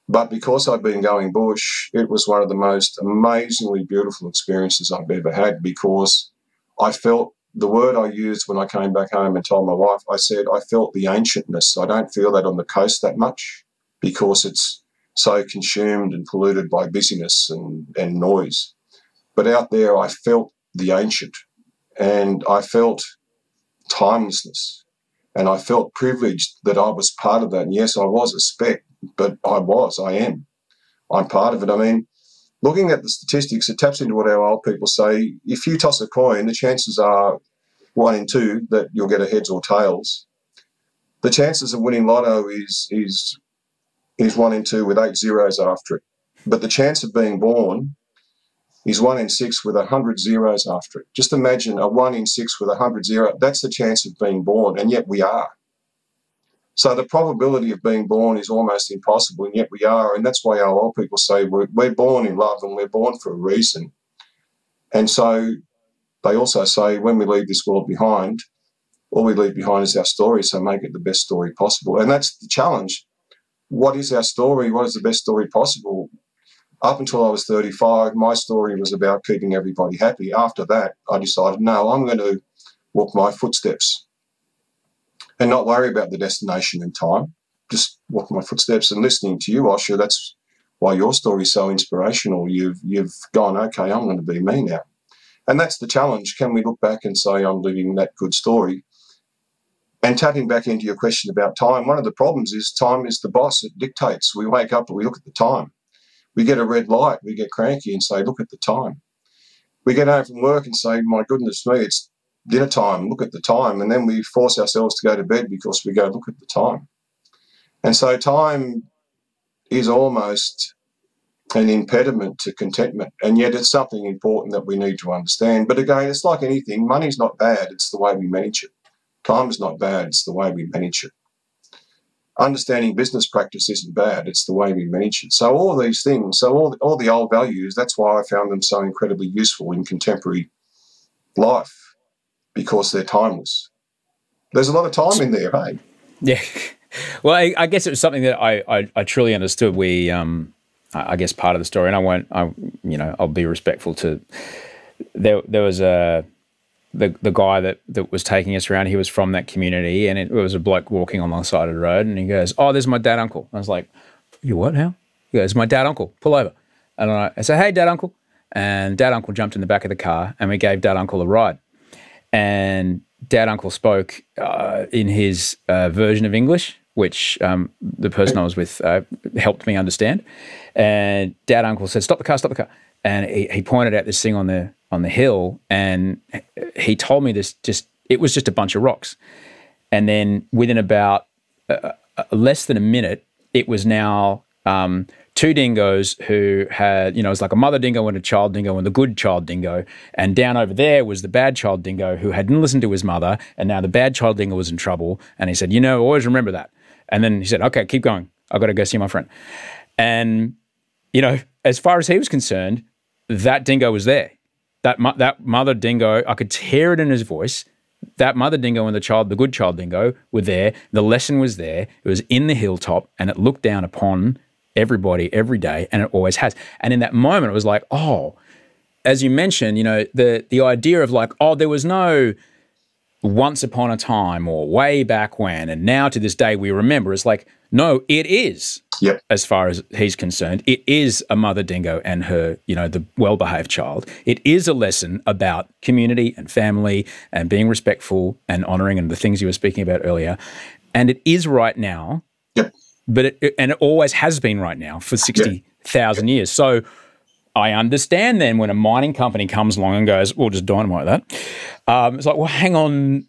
But because I'd been going bush, it was one of the most amazingly beautiful experiences I've ever had, because I felt the word I used when I came back home and told my wife, I said, I felt the ancientness. I don't feel that on the coast that much because it's so consumed and polluted by busyness and noise. But out there, I felt the ancient and I felt timelessness and I felt privileged that I was part of that. And yes, I was a speck, but I am. I'm part of it. I mean, looking at the statistics, it taps into what our old people say. If you toss a coin, the chances are 1 in 2 that you'll get a heads or tails. The chances of winning lotto is 1 in 2 with 8 zeros after it. But the chance of being born is 1 in 6 with 100 zeros after it. Just imagine a 1 in 6 with 100 zeros. That's the chance of being born, and yet we are. So the probability of being born is almost impossible, and yet we are. And that's why our old people say we're born in love and we're born for a reason. And so they also say when we leave this world behind, all we leave behind is our story, so make it the best story possible. And that's the challenge. What is our story? What is the best story possible? Up until I was 35, my story was about keeping everybody happy. After that, I decided, no, I'm going to walk my footsteps and not worry about the destination and time. Just walk my footsteps. And listening to you, Osher, that's why your story is so inspirational. You've gone, okay, I'm going to be me now. And that's the challenge. Can we look back and say I'm living that good story? And tapping back into your question about time, one of the problems is time is the boss. It dictates. We wake up and we look at the time. We get a red light, we get cranky and say, look at the time. We get home from work and say, my goodness me, it's dinner time, look at the time. And then we force ourselves to go to bed because we go, look at the time. And so time is almost an impediment to contentment, and yet it's something important that we need to understand. But again, it's like anything, money's not bad, it's the way we manage it. Time is not bad. It's the way we manage it. Understanding business practice isn't bad. It's the way we manage it. So all these things, so all the old values, that's why I found them so incredibly useful in contemporary life, because they're timeless. There's a lot of time in there, hey? Yeah. Well, I guess it was something that I truly understood. I guess part of the story, and I'll be respectful to, there was the guy that was taking us around, he was from that community, and it was a bloke walking on the side of the road, and he goes, "Oh, there's my dad uncle." I was like, "You what now?" He goes, "My dad uncle, pull over." And I said, "Hey, dad uncle." And dad uncle jumped in the back of the car, and we gave dad uncle a ride. And dad uncle spoke in his version of English, which the person I was with helped me understand. And dad uncle said, "Stop the car, stop the car." And he pointed out this thing on the hill, and he told me this, it was just a bunch of rocks. And then within about less than a minute, it was now two dingoes who had, it was like a mother dingo and a child dingo and the good child dingo. And down over there was the bad child dingo who hadn't listened to his mother, and now the bad child dingo was in trouble. And he said, always remember that. And then he said, "Okay, keep going. I've got to go see my friend." And, as far as he was concerned, that dingo was there. That mother dingo, I could hear it in his voice. That mother dingo and the good child dingo were there. The lesson was there. It was in the hilltop, and it looked down upon everybody every day, and it always has. And in that moment, it was like, oh, as you mentioned, the idea of like, oh, there was no once upon a time or way back when, and now to this day we remember. It's like, no, it is. Yep. As far as he's concerned, it is a mother dingo and her, the well-behaved child. It is a lesson about community and family and being respectful and honouring and the things you were speaking about earlier. And it is right now. Yep. But it always has been right now for 60,000 years. So I understand then when a mining company comes along and goes, "We'll just dynamite that." It's like, well, hang on.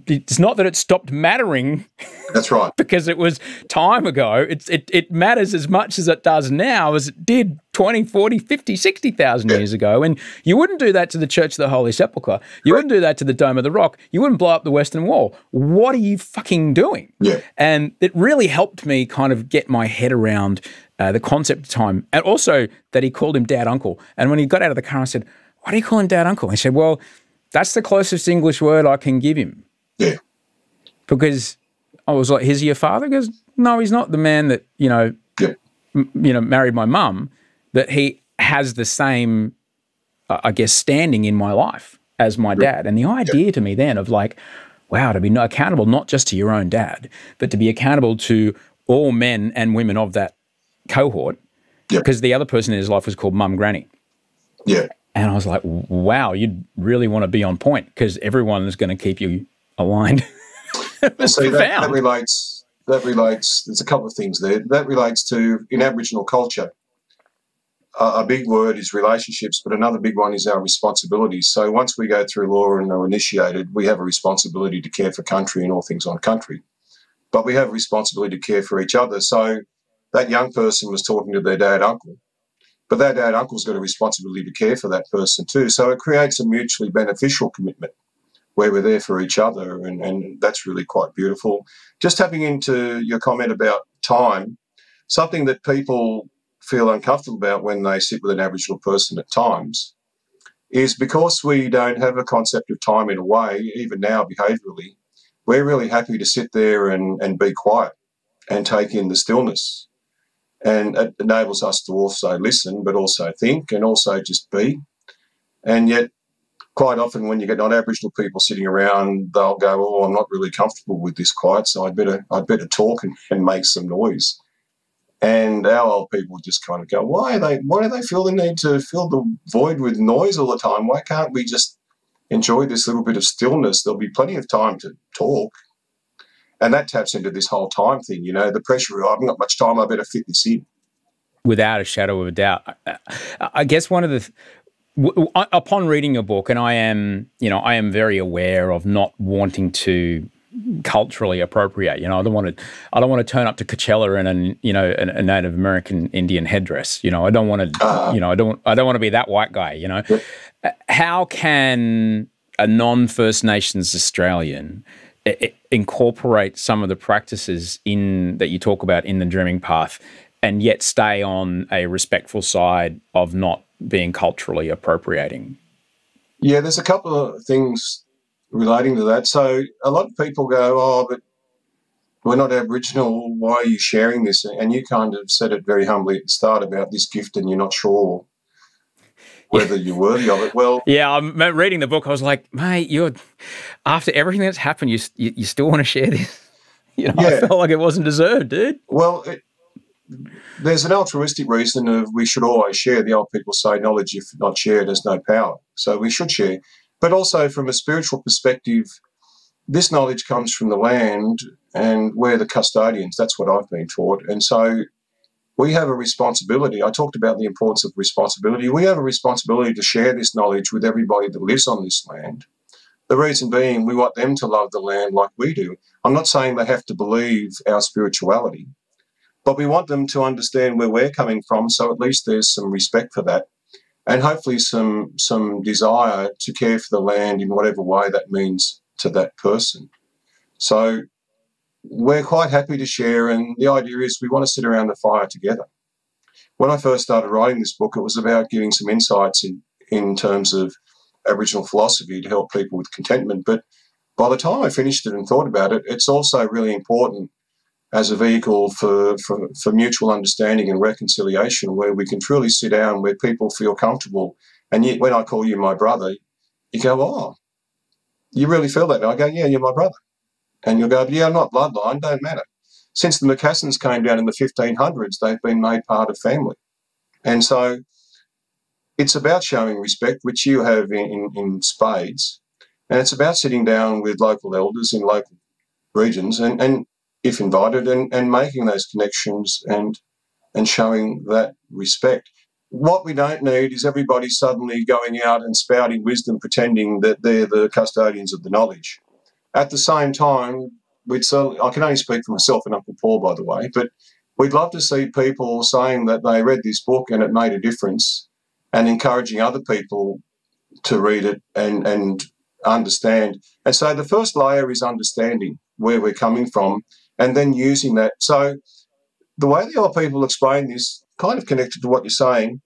It's not that it stopped mattering. That's right. Because it was time ago. It matters as much as it does now as it did 20, 40, 50, 60,000 years ago. And you wouldn't do that to the Church of the Holy Sepulchre. You wouldn't do that to the Dome of the Rock. You wouldn't blow up the Western Wall. What are you fucking doing? Yeah. And it really helped me kind of get my head around the concept of time. And also that he called him dad uncle. And when he got out of the car, I said, "Why do you call him dad uncle?" He said, "Well, that's the closest English word I can give him." Yeah. Because I was like, "Is he your father?" He goes, "No, he's not the man that, married my mum, but he has the same, I guess, standing in my life as my dad." And the idea to me then of like, wow, to be accountable not just to your own dad, but to be accountable to all men and women of that cohort, because the other person in his life was called Mum Granny. Yeah. And I was like, wow, you'd really want to be on point because everyone is going to keep you aligned. So that relates, there's a couple of things there. That relates to, in Aboriginal culture, a big word is relationships, but another big one is our responsibilities. So once we go through law and are initiated, we have a responsibility to care for country and all things on country. But we have a responsibility to care for each other. So that young person was talking to their dad uncle, but that dad uncle's got a responsibility to care for that person too. So it creates a mutually beneficial commitment where we're there for each other, and that's really quite beautiful. Just tapping into your comment about time, something that people feel uncomfortable about when they sit with an Aboriginal person at times is because we don't have a concept of time in a way, even now behaviourally, we're really happy to sit there and be quiet and take in the stillness. And it enables us to also listen, but also think and also just be. And yet, quite often when you get non-Aboriginal people sitting around, they'll go, "Oh, I'm not really comfortable with this quiet, so I'd better talk and make some noise." And our old people just kind of go, why do they feel the need to fill the void with noise all the time? Why can't we just enjoy this little bit of stillness? There'll be plenty of time to talk. And that taps into this whole time thing, the pressure of, I haven't got much time, I better fit this in. Without a shadow of a doubt. I guess one of the upon reading your book, and I am very aware of not wanting to culturally appropriate. I don't want to turn up to Coachella in a Native American Indian headdress. I don't want to I don't want to be that white guy. How can a non-First Nations Australian incorporate some of the practices that you talk about in the dreaming path, and yet stay on a respectful side of not being culturally appropriating? Yeah, there's a couple of things relating to that. So a lot of people go, oh, but we're not Aboriginal, why are you sharing this? And you kind of said it very humbly at the start about this gift and you're not sure whether you're worthy of it. Well, yeah, I'm reading the book. I was like, mate, after everything that's happened, you still want to share this? You know, I felt like it wasn't deserved, dude. Well, there's an altruistic reason of we should always share. The old people say knowledge, if not shared, has no power. So we should share. But also from a spiritual perspective, this knowledge comes from the land and we're the custodians. That's what I've been taught. And so we have a responsibility. I talked about the importance of responsibility. We have a responsibility to share this knowledge with everybody that lives on this land. The reason being, we want them to love the land like we do. I'm not saying they have to believe our spirituality, but we want them to understand where we're coming from, so at least there's some respect for that, and hopefully some desire to care for the land in whatever way that means to that person. So we're quite happy to share, and the idea is we want to sit around the fire together. When I first started writing this book, it was about giving some insights in terms of Aboriginal philosophy to help people with contentment. But by the time I finished it and thought about it, it's also really important as a vehicle for mutual understanding and reconciliation, where we can truly sit down, where people feel comfortable. And yet when I call you my brother, you go, oh, you really feel that? And I go, yeah, you're my brother. And you'll go, yeah, I'm not bloodline, don't matter. Since the Newcastles came down in the 1500s, they've been made part of family. And so it's about showing respect, which you have in spades. And it's about sitting down with local elders in local regions and if invited, and making those connections and showing that respect. What we don't need is everybody suddenly going out and spouting wisdom, pretending that they're the custodians of the knowledge. At the same time, I can only speak for myself and Uncle Paul, by the way, but we'd love to see people saying that they read this book and it made a difference, and encouraging other people to read it and understand. And so the first layer is understanding where we're coming from and then using that. So the way the old people explain this, kind of connected to what you're saying,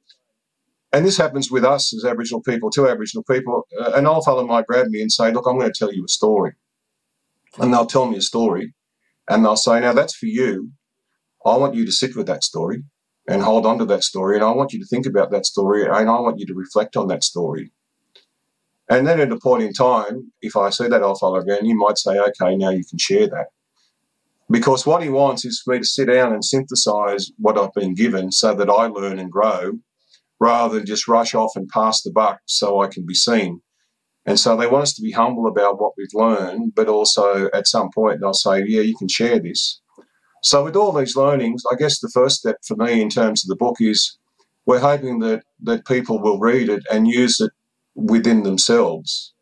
and this happens with us as Aboriginal people, two Aboriginal people, an old fellow might grab me and say, look, I'm going to tell you a story. And they'll tell me a story and they'll say, now that's for you. I want you to sit with that story and hold on to that story, and I want you to think about that story, and I want you to reflect on that story. And then at a point in time, if I see that old fellow again, you might say, okay, now you can share that. Because what he wants is for me to sit down and synthesise what I've been given so that I learn and grow, rather than just rush off and pass the buck so I can be seen. And so they want us to be humble about what we've learned, but also at some point they'll say, yeah, you can share this. So with all these learnings, I guess the first step for me in terms of the book is we're hoping that people will read it and use it within themselves.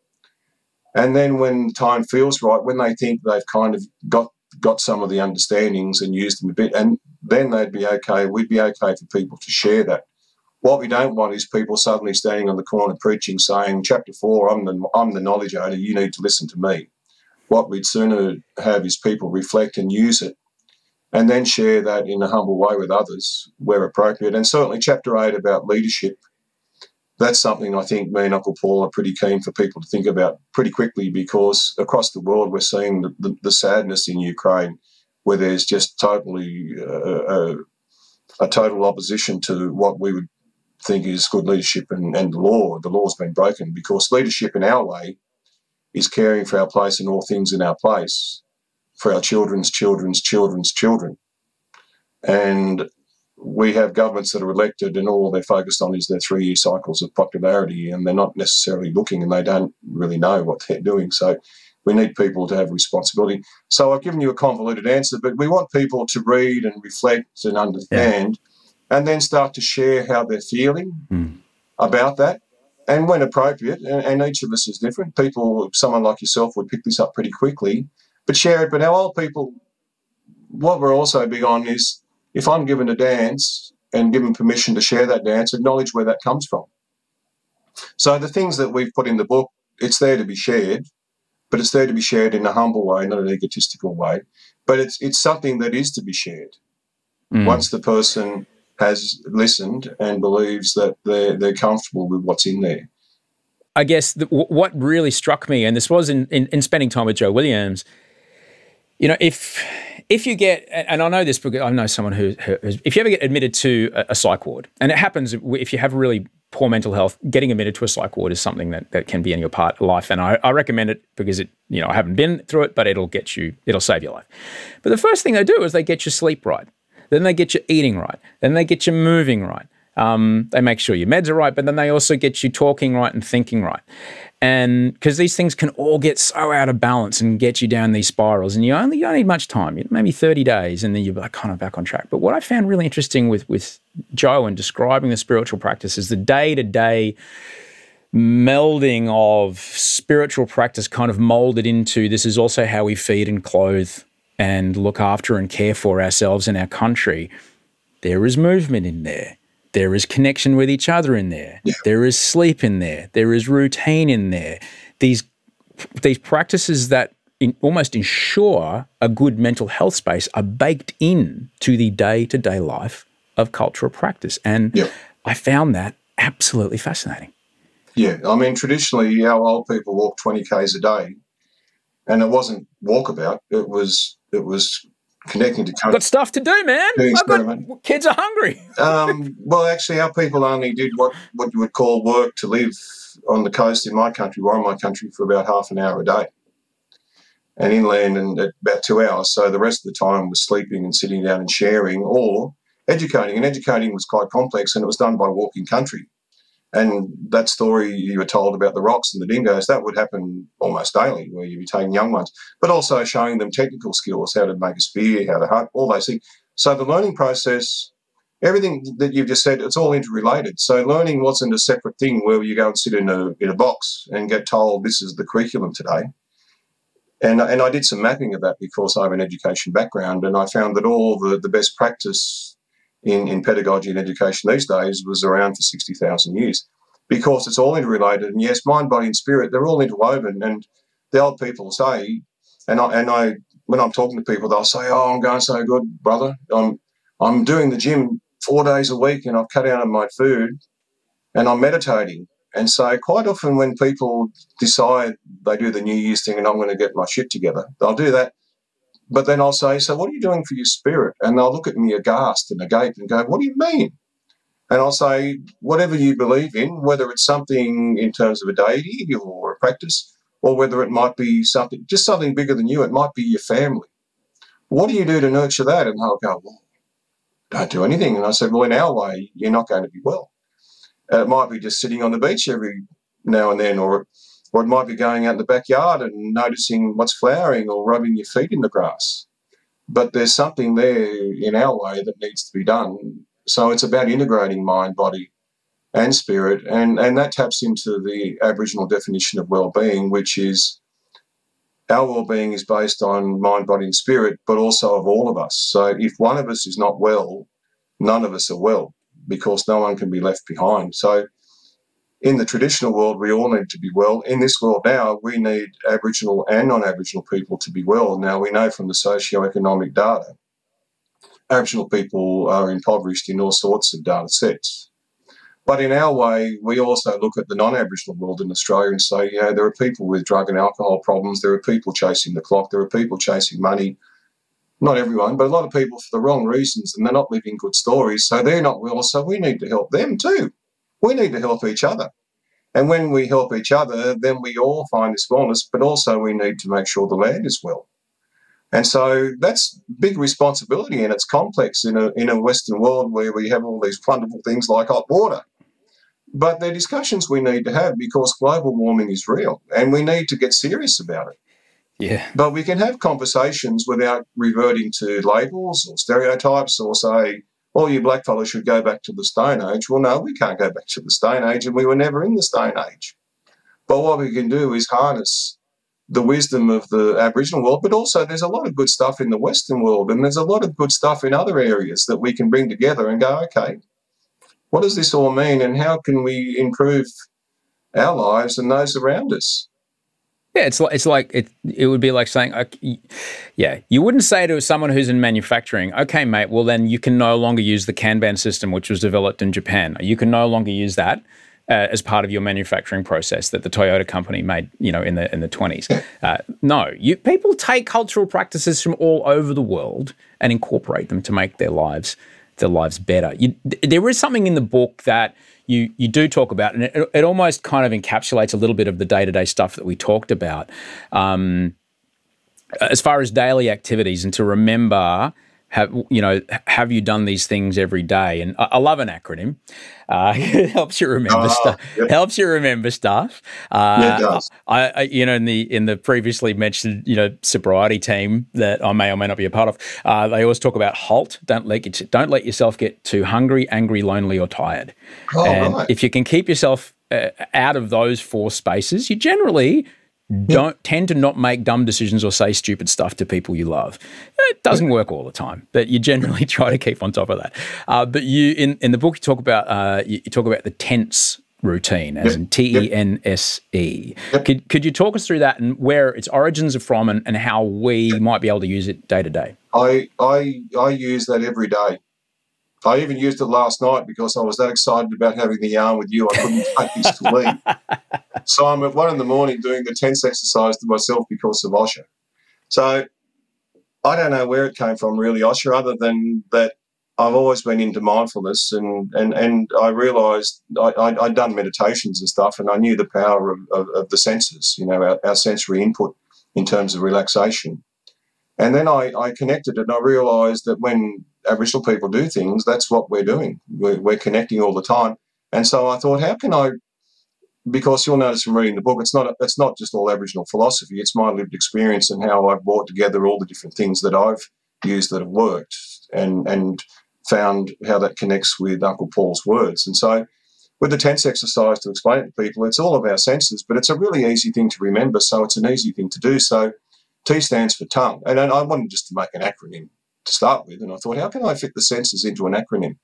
And then when the time feels right, when they think they've kind of got some of the understandings and used them a bit, and then we'd be okay for people to share that. What we don't want is people suddenly standing on the corner preaching, saying, chapter 4, I'm the knowledge owner, you need to listen to me. What we'd sooner have is people reflect and use it, and then share that in a humble way with others where appropriate. And certainly chapter 8 about leadership, that's something I think me and Uncle Paul are pretty keen for people to think about pretty quickly, because across the world we're seeing the sadness in Ukraine, where there's just totally a total opposition to what we would think is good leadership and the law. The law's been broken, because leadership in our way is caring for our place and all things in our place for our children's children's children's children. And we have governments that are elected and all they're focused on is their 3-year cycles of popularity, and they're not necessarily looking and they don't really know what they're doing. So we need people to have responsibility. So I've given you a convoluted answer, but we want people to read and reflect and understand, and then start to share how they're feeling about that. And when appropriate, and each of us is different, someone like yourself would pick this up pretty quickly, but share it. But our old people, what we're also big on is, if I'm given a dance and given permission to share that dance, acknowledge where that comes from. So the things that we've put in the book, it's there to be shared, but it's there to be shared in a humble way, not an egotistical way. But it's something that is to be shared. Once the person has listened and believes that they're comfortable with what's in there. I guess what really struck me, and this was in spending time with Joe Williams, you know, if you get, and I know this because I know someone who if you ever get admitted to a psych ward, and it happens if you have really poor mental health, getting admitted to a psych ward is something that can be in your part of life. And I recommend it because I haven't been through it, but it'll save your life. But the first thing they do is they get your sleep right. Then they get you eating right. Then they get you moving right. They make sure your meds are right, but then they also get you talking right and thinking right. And because these things can all get so out of balance and get you down these spirals, and you don't need much time, maybe 30 days, and then you're kind of back on track. But what I found really interesting with Joe and describing the spiritual practice is the day-to-day melding of spiritual practice kind of molded into this is also how we feed and clothe and look after and care for ourselves and our country. There is movement in there. There is connection with each other in there. Yeah. There is sleep in there. There is routine in there. These practices that almost ensure a good mental health space are baked in to the day-to-day life of cultural practice. And I found that absolutely fascinating. Yeah, I mean, traditionally, our old people walk 20 Ks a day, and it wasn't walkabout. It was connecting to country. Got stuff to do, man. Kids are hungry. Well, actually, our people only did what you would call work to live on the coast in my country, or in my country, for about half an hour a day, and inland and at about 2 hours. So the rest of the time was sleeping and sitting down and sharing or educating. And educating was quite complex, and it was done by walking country. And that story you were told about the rocks and the dingoes, that would happen almost daily, where you'd be taking young ones, but also showing them technical skills, how to make a spear, how to hunt, all those things. So the learning process, everything that you've just said, it's all interrelated. So learning wasn't a separate thing where you go and sit in a box and get told this is the curriculum today. And I did some mapping of that because I have an education background, and I found that all the best practice in pedagogy and education these days was around for 60,000 years, because it's all interrelated. And yes, mind, body and spirit, they're all interwoven. And the old people say, and I when I'm talking to people, they'll say, oh, I'm going so good, brother. I'm doing the gym 4 days a week, and I've cut out on my food, and I'm meditating. And so quite often when people decide they do the New Year's thing and I'm going to get my shit together, they'll do that. But then I'll say, so what are you doing for your spirit? And they'll look at me aghast and agape and go, what do you mean? And I'll say, whatever you believe in, whether it's something in terms of a deity or a practice, or whether it might be something bigger than you, it might be your family. What do you do to nurture that? And they'll go, well, don't do anything. And I said, well, in our way, you're not going to be well. It might be just sitting on the beach every now and then, or it might be going out in the backyard and noticing what's flowering or rubbing your feet in the grass. But there's something there in our way that needs to be done. So it's about integrating mind, body and spirit. And that taps into the Aboriginal definition of well-being, which is our well-being is based on mind, body and spirit, but also of all of us. So if one of us is not well, none of us are well, because no one can be left behind. So in the traditional world, we all need to be well. In this world now, we need Aboriginal and non-Aboriginal people to be well. Now, we know from the socio-economic data, Aboriginal people are impoverished in all sorts of data sets. But in our way, we also look at the non-Aboriginal world in Australia and say, there are people with drug and alcohol problems, there are people chasing the clock, there are people chasing money. Not everyone, but a lot of people for the wrong reasons, and they're not living good stories, so they're not well, so we need to help them too. We need to help each other. And when we help each other, then we all find this wellness, but also we need to make sure the land is well. And so that's big responsibility, and it's complex in a Western world where we have all these wonderful things like hot water. But they're discussions we need to have, because global warming is real and we need to get serious about it. Yeah. But we can have conversations without reverting to labels or stereotypes or say, all you blackfellas should go back to the Stone Age. Well, no, we can't go back to the Stone Age, and we were never in the Stone Age. But what we can do is harness the wisdom of the Aboriginal world, but also there's a lot of good stuff in the Western world, and there's a lot of good stuff in other areas that we can bring together and go, okay, what does this all mean, and how can we improve our lives and those around us? Yeah, it would be like saying, yeah, you wouldn't say to someone who's in manufacturing, okay, mate, well then you can no longer use the Kanban system, which was developed in Japan. You can no longer use that as part of your manufacturing process that the Toyota company made, in the 20s. No, people take cultural practices from all over the world and incorporate them to make their lives better. There is something in the book that you do talk about, and it almost kind of encapsulates a little bit of the day-to-day stuff that we talked about, as far as daily activities, and to remember, have you done these things every day? And I love an acronym. It helps you remember stuff. Yep. Helps you remember stuff. Yeah, it does. In the previously mentioned, sobriety team that I may or may not be a part of, they always talk about HALT. Don't let yourself get too hungry, angry, lonely, or tired. Oh, and right. if you can keep yourself out of those four spaces, you generally don't tend to not make dumb decisions or say stupid stuff to people you love. It doesn't work all the time, but you generally try to keep on top of that. But you in the book you talk about the TENSE routine, as in TENSE. Could you talk us through that and where its origins are from and how we might be able to use it day to day? I use that every day. I even used it last night because I was that excited about having the yarn with you. I couldn't take this to leave. So I'm at 1 a.m. doing the TENSE exercise to myself because of Osher. So I don't know where it came from really, Osher, other than that I've always been into mindfulness and I realised I'd done meditations and stuff, and I knew the power of the senses, our sensory input in terms of relaxation. And then I connected it and I realised that when Aboriginal people do things, that's what we're doing. We're connecting all the time. And so I thought, how can I, because you'll notice from reading the book, it's not just all Aboriginal philosophy, it's my lived experience and how I've brought together all the different things that I've used that have worked and found how that connects with Uncle Paul's words. And so with the TENSE exercise, to explain it to people, it's all of our senses, but it's a really easy thing to remember, so it's an easy thing to do. So T stands for tongue. And I wanted just to make an acronym to start with, and I thought, how can I fit the senses into an acronym?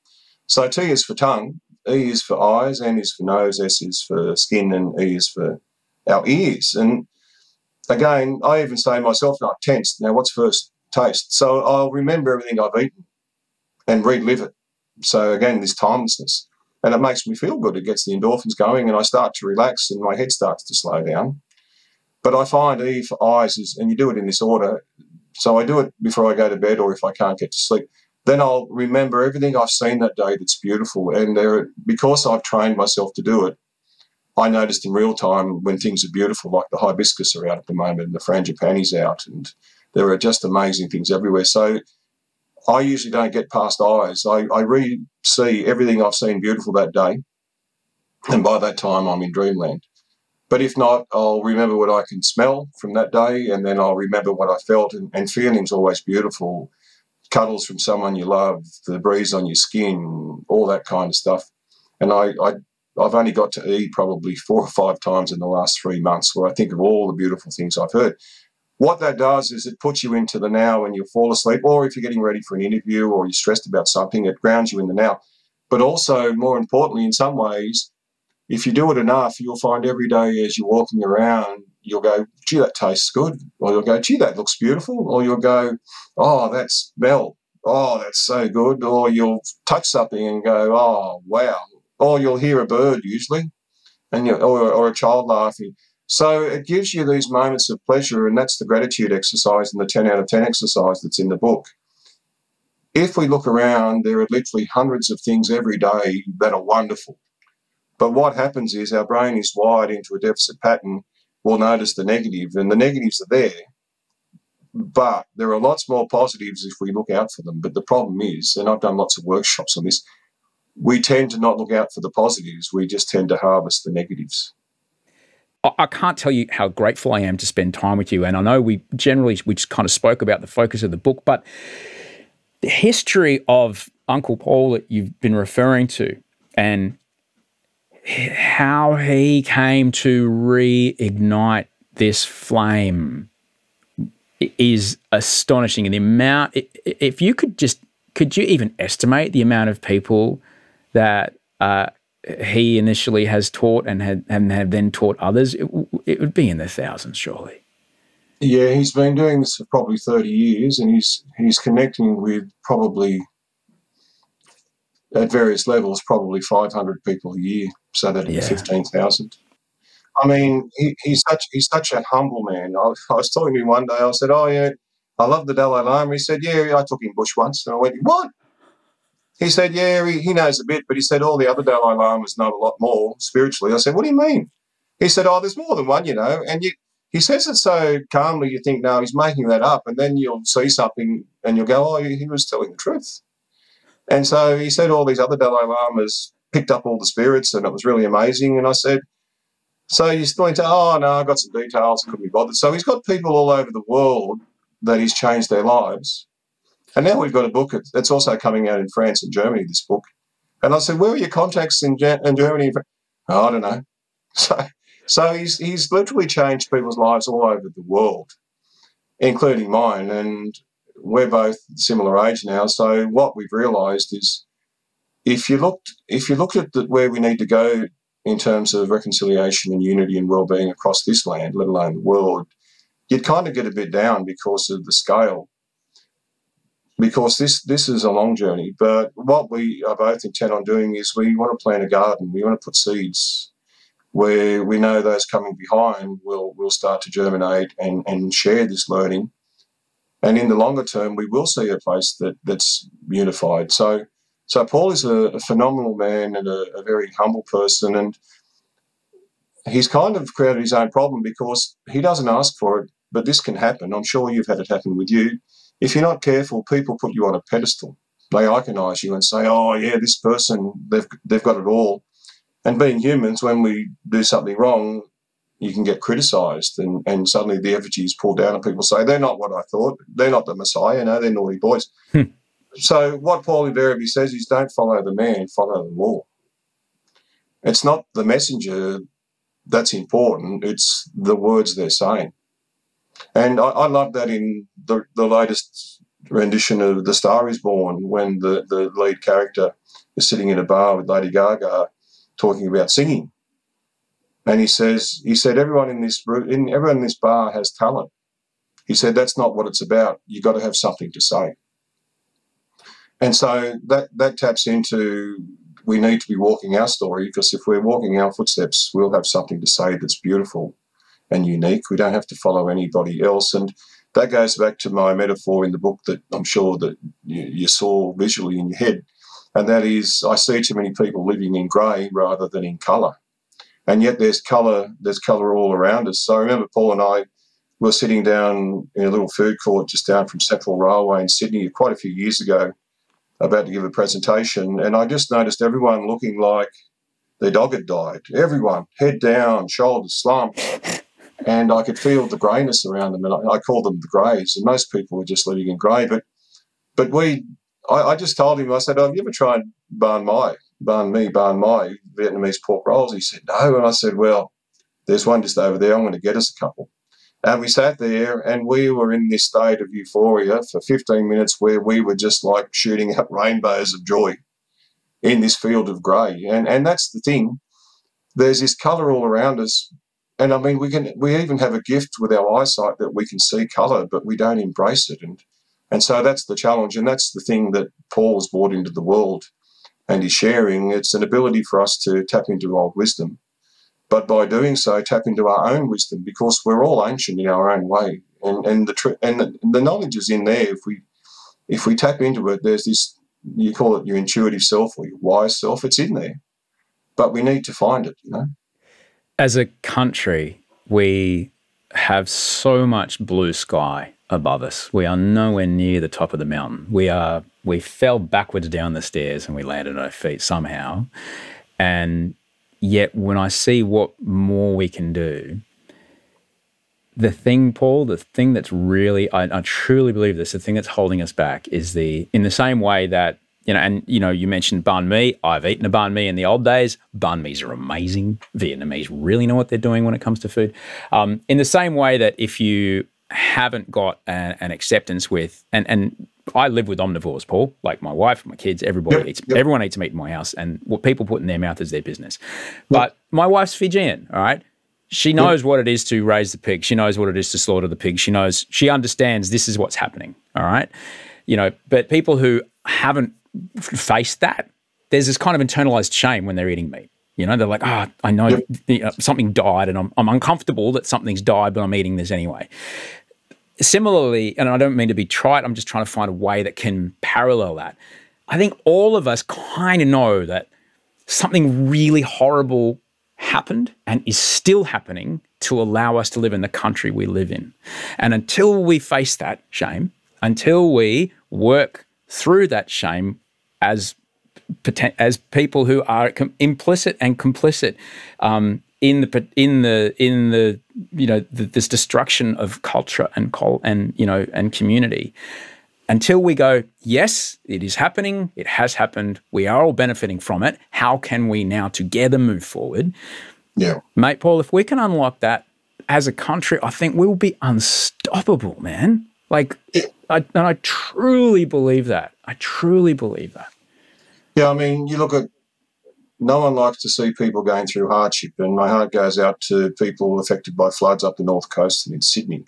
So T is for tongue, E is for eyes, N is for nose, S is for skin, and E is for our ears. And again, I even say myself, not tense. Now, what's first? Taste. So I'll remember everything I've eaten and relive it. So again, this timelessness. And it makes me feel good. It gets the endorphins going and I start to relax and my head starts to slow down. But I find E for eyes is, and you do it in this order, so I do it before I go to bed or if I can't get to sleep. Then I'll remember everything I've seen that day that's beautiful. And because I've trained myself to do it, I noticed in real time when things are beautiful, like the hibiscus are out at the moment and the frangipani's out, and there are just amazing things everywhere. So I usually don't get past eyes. I re-see everything I've seen beautiful that day, and by that time I'm in dreamland. But if not, I'll remember what I can smell from that day, and then I'll remember what I felt, and feeling's always beautiful. Cuddles from someone you love, the breeze on your skin, all that kind of stuff. And I've only got to E probably 4 or 5 times in the last 3 months where I think of all the beautiful things I've heard. What that does is it puts you into the now when you fall asleep, or if you're getting ready for an interview or you're stressed about something, it grounds you in the now. But also, more importantly, in some ways, if you do it enough, you'll find every day as you're walking around, you'll go, gee, that tastes good. Or you'll go, gee, that looks beautiful. Or you'll go, oh, that smell. Oh, that's so good. Or you'll touch something and go, oh, wow. Or you'll hear a bird usually, and or a child laughing. So it gives you these moments of pleasure, and that's the gratitude exercise and the 10 out of 10 exercise that's in the book. If we look around, there are literally hundreds of things every day that are wonderful. But what happens is our brain is wired into a deficit pattern. We'll notice the negative, and the negatives are there. But there are lots more positives if we look out for them. But the problem is, and I've done lots of workshops on this, we tend to not look out for the positives. We just tend to harvest the negatives. I can't tell you how grateful I am to spend time with you. And I know we just kind of spoke about the focus of the book, but the history of Uncle Paul that you've been referring to and how he came to reignite this flame is astonishing. And the amount, could you even estimate the amount of people that he initially has taught and have then taught others, it would be in the thousands, surely. Yeah, he's been doing this for probably 30 years, and he's connecting with probably, at various levels, probably 500 people a year, so that'd be 15,000. I mean, he's such a humble man. I was talking to him one day. I said, "Oh yeah, I love the Dalai Lama." He said, "Yeah, I took him bush once." And I went, "What?" He said, "Yeah, he knows a bit, but he said all the other Dalai Lamas know a lot more spiritually." I said, "What do you mean?" He said, "Oh, there's more than one, you know." And he says it so calmly, you think, no, he's making that up. And then you'll see something and you'll go, oh, he was telling the truth. And so he said all these other Dalai Lamas picked up all the spirits and it was really amazing. And I said, so you're going to, oh, no, I got some details, couldn't be bothered. So he's got people all over the world that he's changed their lives. And now we've got a book that's also coming out in France and Germany, this book. And I said, where are your contacts in Germany? Oh, I don't know. So he's literally changed people's lives all over the world, including mine. And we're both similar age now. So what we've realised is if you looked at where we need to go in terms of reconciliation and unity and well-being across this land, let alone the world, you'd kind of get a bit down because of the scale. Because this is a long journey. But what we are both intent on doing is we want to plant a garden. We want to put seeds where we know those coming behind will start to germinate and share this learning. And in the longer term, we will see a place that's unified. So Paul is a phenomenal man and a very humble person, and he's kind of created his own problem because he doesn't ask for it, but this can happen. I'm sure you've had it happen with you. If you're not careful, people put you on a pedestal. They iconise you and say, oh, yeah, this person, they've got it all. And being humans, when we do something wrong, you can get criticised and suddenly the effigy is pulled down and people say, they're not what I thought. They're not the Messiah. No, they're naughty boys. So what Paul invariably says is don't follow the man, follow the law. It's not the messenger that's important. It's the words they're saying. And I love that in the latest rendition of The Star is Born when the lead character is sitting in a bar with Lady Gaga talking about singing. And he said, everyone in this bar has talent. He said, that's not what it's about. You've got to have something to say. And so that taps into we need to be walking our story, because if we're walking our footsteps, we'll have something to say that's beautiful and unique. We don't have to follow anybody else. And that goes back to my metaphor in the book that I'm sure that you saw visually in your head. And that is, I see too many people living in grey rather than in colour. And yet there's colour all around us. So I remember Paul and I were sitting down in a little food court just down from Central Railway in Sydney quite a few years ago, about to give a presentation, and I just noticed everyone looking like their dog had died. Everyone, head down, shoulders slumped, and I could feel the greyness around them, and I called them the greys, and most people were just living in grey. But I just told him, I said, have you ever tried banh mai, Vietnamese pork rolls? He said, no, and I said, well, there's one just over there, I'm going to get us a couple. And we sat there and we were in this state of euphoria for 15 minutes where we were just like shooting out rainbows of joy in this field of grey. And that's the thing. There's this colour all around us. And, I mean, we even have a gift with our eyesight that we can see colour, but we don't embrace it. And so that's the challenge, and that's the thing that Paul has brought into the world and is sharing. It's an ability for us to tap into old wisdom. But by doing so, tap into our own wisdom, because we're all ancient in our own way, and the knowledge is in there. If we tap into it, there's this, you call it your intuitive self or your wise self. It's in there, but we need to find it. You know, as a country, we have so much blue sky above us. We are nowhere near the top of the mountain. We fell backwards down the stairs and we landed on our feet somehow, and yet when I see what more we can do, the thing, Paul, the thing that's really, I truly believe this, the thing that's holding us back is in the same way that, you mentioned banh mi. I've eaten a banh mi in the old days. Banh mi's are amazing. Vietnamese really know what they're doing when it comes to food. In the same way that if you haven't got an acceptance with, and I live with omnivores, Paul, like my wife, my kids, everybody eats. Yep. Everyone eats meat in my house, and what people put in their mouth is their business. But my wife's Fijian, all right? She knows what it is to raise the pig. She knows what it is to slaughter the pig. She understands this is what's happening, all right? But people who haven't faced that, there's this kind of internalized shame when they're eating meat. They're like, I know something died, and I'm uncomfortable that something's died, but I'm eating this anyway. Similarly, and I don't mean to be trite, I'm just trying to find a way that can parallel that. I think all of us kind of know that something really horrible happened and is still happening to allow us to live in the country we live in. And until we face that shame, until we work through that shame as people who are implicit and complicit in this destruction of culture and community, until we go, yes, it is happening, it has happened, we are all benefiting from it. How can we now together move forward? Yeah, mate, Paul, if we can unlock that as a country, I think we'll be unstoppable, man. I truly believe that. I truly believe that. Yeah, I mean, you look at, no one likes to see people going through hardship, and my heart goes out to people affected by floods up the North Coast and in Sydney.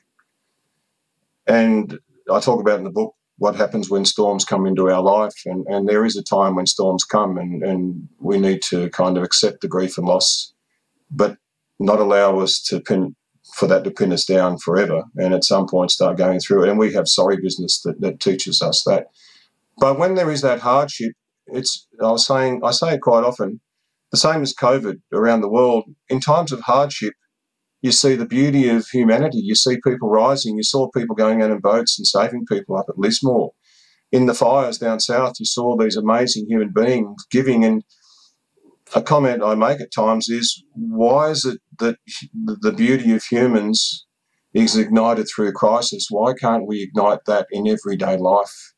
And I talk about in the book what happens when storms come into our life, and there is a time when storms come, and we need to kind of accept the grief and loss, but not allow us to pin us down forever, and at some point start going through it. And we have sorry business that teaches us that. But when there is that hardship, I say it quite often, the same as COVID around the world, in times of hardship, you see the beauty of humanity. You see people rising. You saw people going out in boats and saving people up at Lismore. In the fires down south, you saw these amazing human beings giving. And a comment I make at times is, why is it that the beauty of humans is ignited through crisis? Why can't we ignite that in everyday life?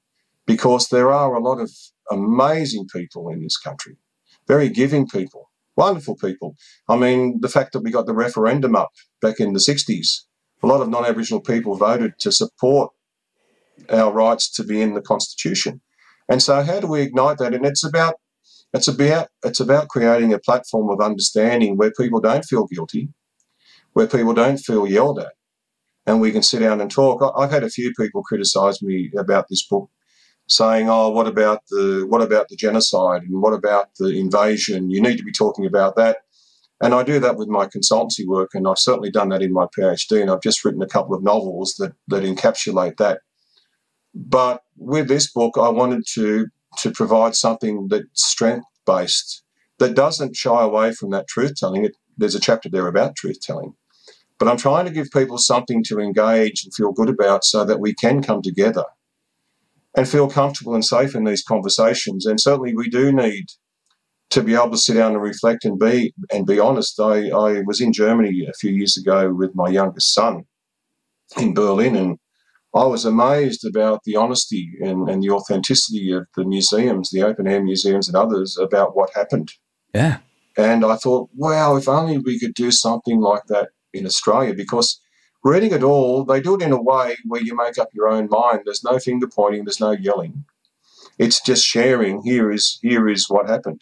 Because there are a lot of amazing people in this country, very giving people, wonderful people. I mean, the fact that we got the referendum up back in the 60s, a lot of non-Aboriginal people voted to support our rights to be in the Constitution. And so how do we ignite that? And it's about creating a platform of understanding where people don't feel guilty, where people don't feel yelled at, and we can sit down and talk. I've had a few people criticise me about this book, saying, "Oh, what about the genocide, and what about the invasion? You need to be talking about that." And I do that with my consultancy work, and I've certainly done that in my PhD, and I've just written a couple of novels that encapsulate that. But with this book, I wanted to provide something that's strength-based, that doesn't shy away from that truth-telling. There's a chapter there about truth-telling. But I'm trying to give people something to engage and feel good about so that we can come together and feel comfortable and safe in these conversations. And certainly we do need to be able to sit down and reflect and be honest. I was in Germany a few years ago with my youngest son in Berlin, and I was amazed about the honesty and the authenticity of the museums, the open-air museums and others, about what happened. Yeah. And I thought, wow, if only we could do something like that in Australia, because reading it all, they do it in a way where you make up your own mind. There's no finger pointing, there's no yelling. It's just sharing, here is what happened.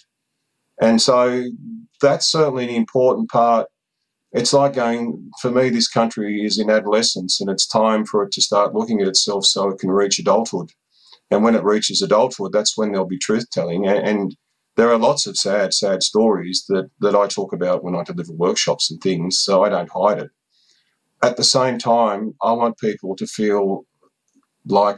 And so that's certainly an important part. It's like going, for me, this country is in adolescence, and it's time for it to start looking at itself so it can reach adulthood. And when it reaches adulthood, that's when there'll be truth-telling. And there are lots of sad, sad stories that I talk about when I deliver workshops and things, so I don't hide it. At the same time, I want people to feel like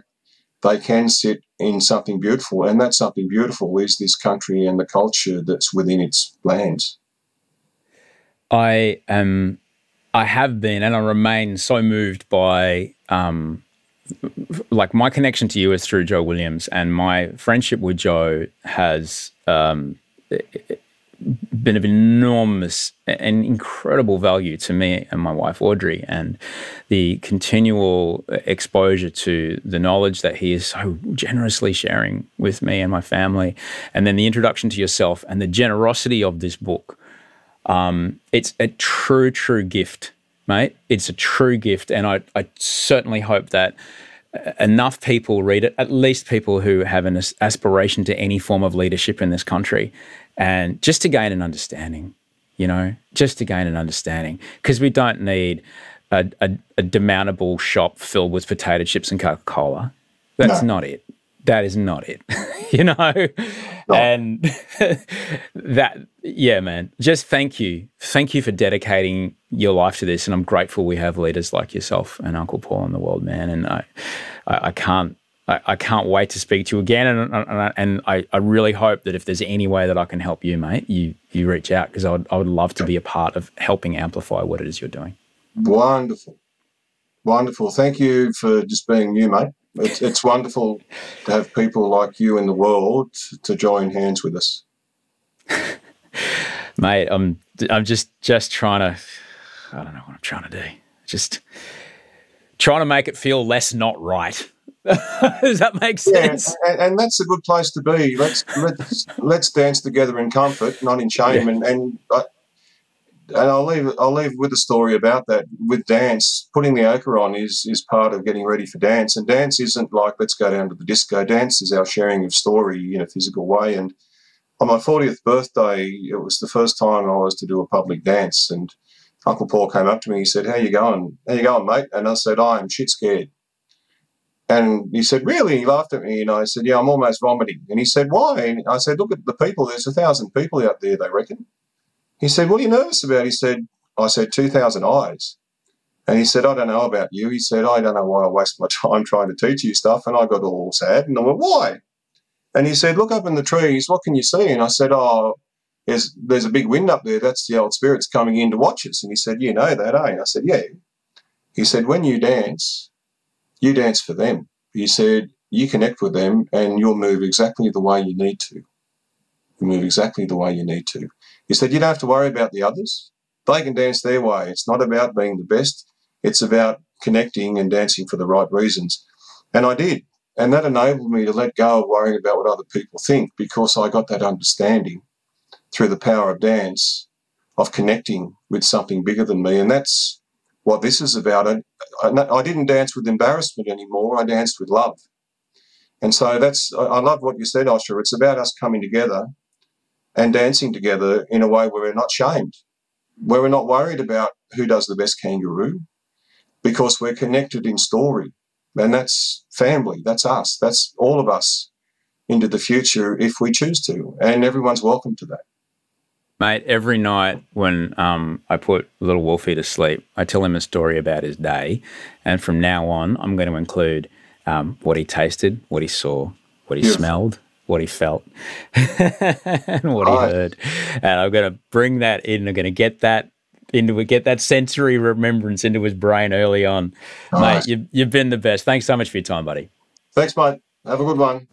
they can sit in something beautiful, and that something beautiful is this country and the culture that's within its lands. I have been, and I remain so moved by, like, my connection to you is through Joe Williams, and my friendship with Joe has been of enormous and incredible value to me and my wife Audrey, and the continual exposure to the knowledge that he is so generously sharing with me and my family, and then the introduction to yourself and the generosity of this book. It's a true gift, mate. It's a true gift, and I certainly hope that enough people read it, at least people who have an aspiration to any form of leadership in this country, and just to gain an understanding, just to gain an understanding, because we don't need a demountable shop filled with potato chips and Coca-Cola. That's not it. That is not it, No. And man, just thank you. Thank you for dedicating your life to this. And I'm grateful we have leaders like yourself and Uncle Paul in the world, man. And I can't wait to speak to you again. And I really hope that if there's any way that I can help you, mate, you reach out, because I would love to be a part of helping amplify what it is you're doing. Wonderful. Wonderful. Thank you for just being you, mate. It's wonderful to have people like you in the world to join hands with us. Mate, I'm just trying to, I don't know what I'm trying to do. Just trying to make it feel less not right. Does that make sense? Yeah, and that's a good place to be. Let's dance together in comfort, not in shame. Yeah. And I'll leave with a story about that. With dance, putting the ochre on is part of getting ready for dance. And dance isn't like, let's go down to the disco. Dance is our sharing of story in a physical way. And on my 40th birthday, it was the first time I was to do a public dance. And Uncle Paul came up to me. He said, "How you going? How you going, mate?" And I said, "I'm shit scared." And he said, "Really?" He laughed at me. And I said, "Yeah, I'm almost vomiting." And he said, "Why?" And I said, "Look at the people. There's 1,000 people out there, they reckon." He said, "What are you nervous about?" I said, 2,000 eyes. And he said, "I don't know about you." He said, "I don't know why I waste my time trying to teach you stuff." And I got all sad. And I went, "Why?" And he said, "Look up in the trees. What can you see?" And I said, "Oh, there's a big wind up there. That's the old spirits coming in to watch us." And he said, "You know that, eh?" I said, "Yeah." He said, "When you dance for them." He said, "You connect with them and you'll move exactly the way you need to. You move exactly the way you need to." He said, "You don't have to worry about the others. They can dance their way. It's not about being the best. It's about connecting and dancing for the right reasons." And I did. And that enabled me to let go of worrying about what other people think, because I got that understanding through the power of dance, of connecting with something bigger than me. And that's what this is about. I didn't dance with embarrassment anymore. I danced with love. And so I love what you said, Osher. It's about us coming together and dancing together in a way where we're not shamed, where we're not worried about who does the best kangaroo, because we're connected in story. And that's family, that's us, that's all of us into the future if we choose to. And everyone's welcome to that. Mate, every night when I put little Wolfie to sleep, I tell him a story about his day. And from now on, I'm going to include what he tasted, what he saw, what he smelled, what he felt, and what he heard. And I'm going to bring that in. I'm going to get that sensory remembrance into his brain early on. Mate, you've been the best. Thanks so much for your time, buddy. Thanks, mate. Have a good one.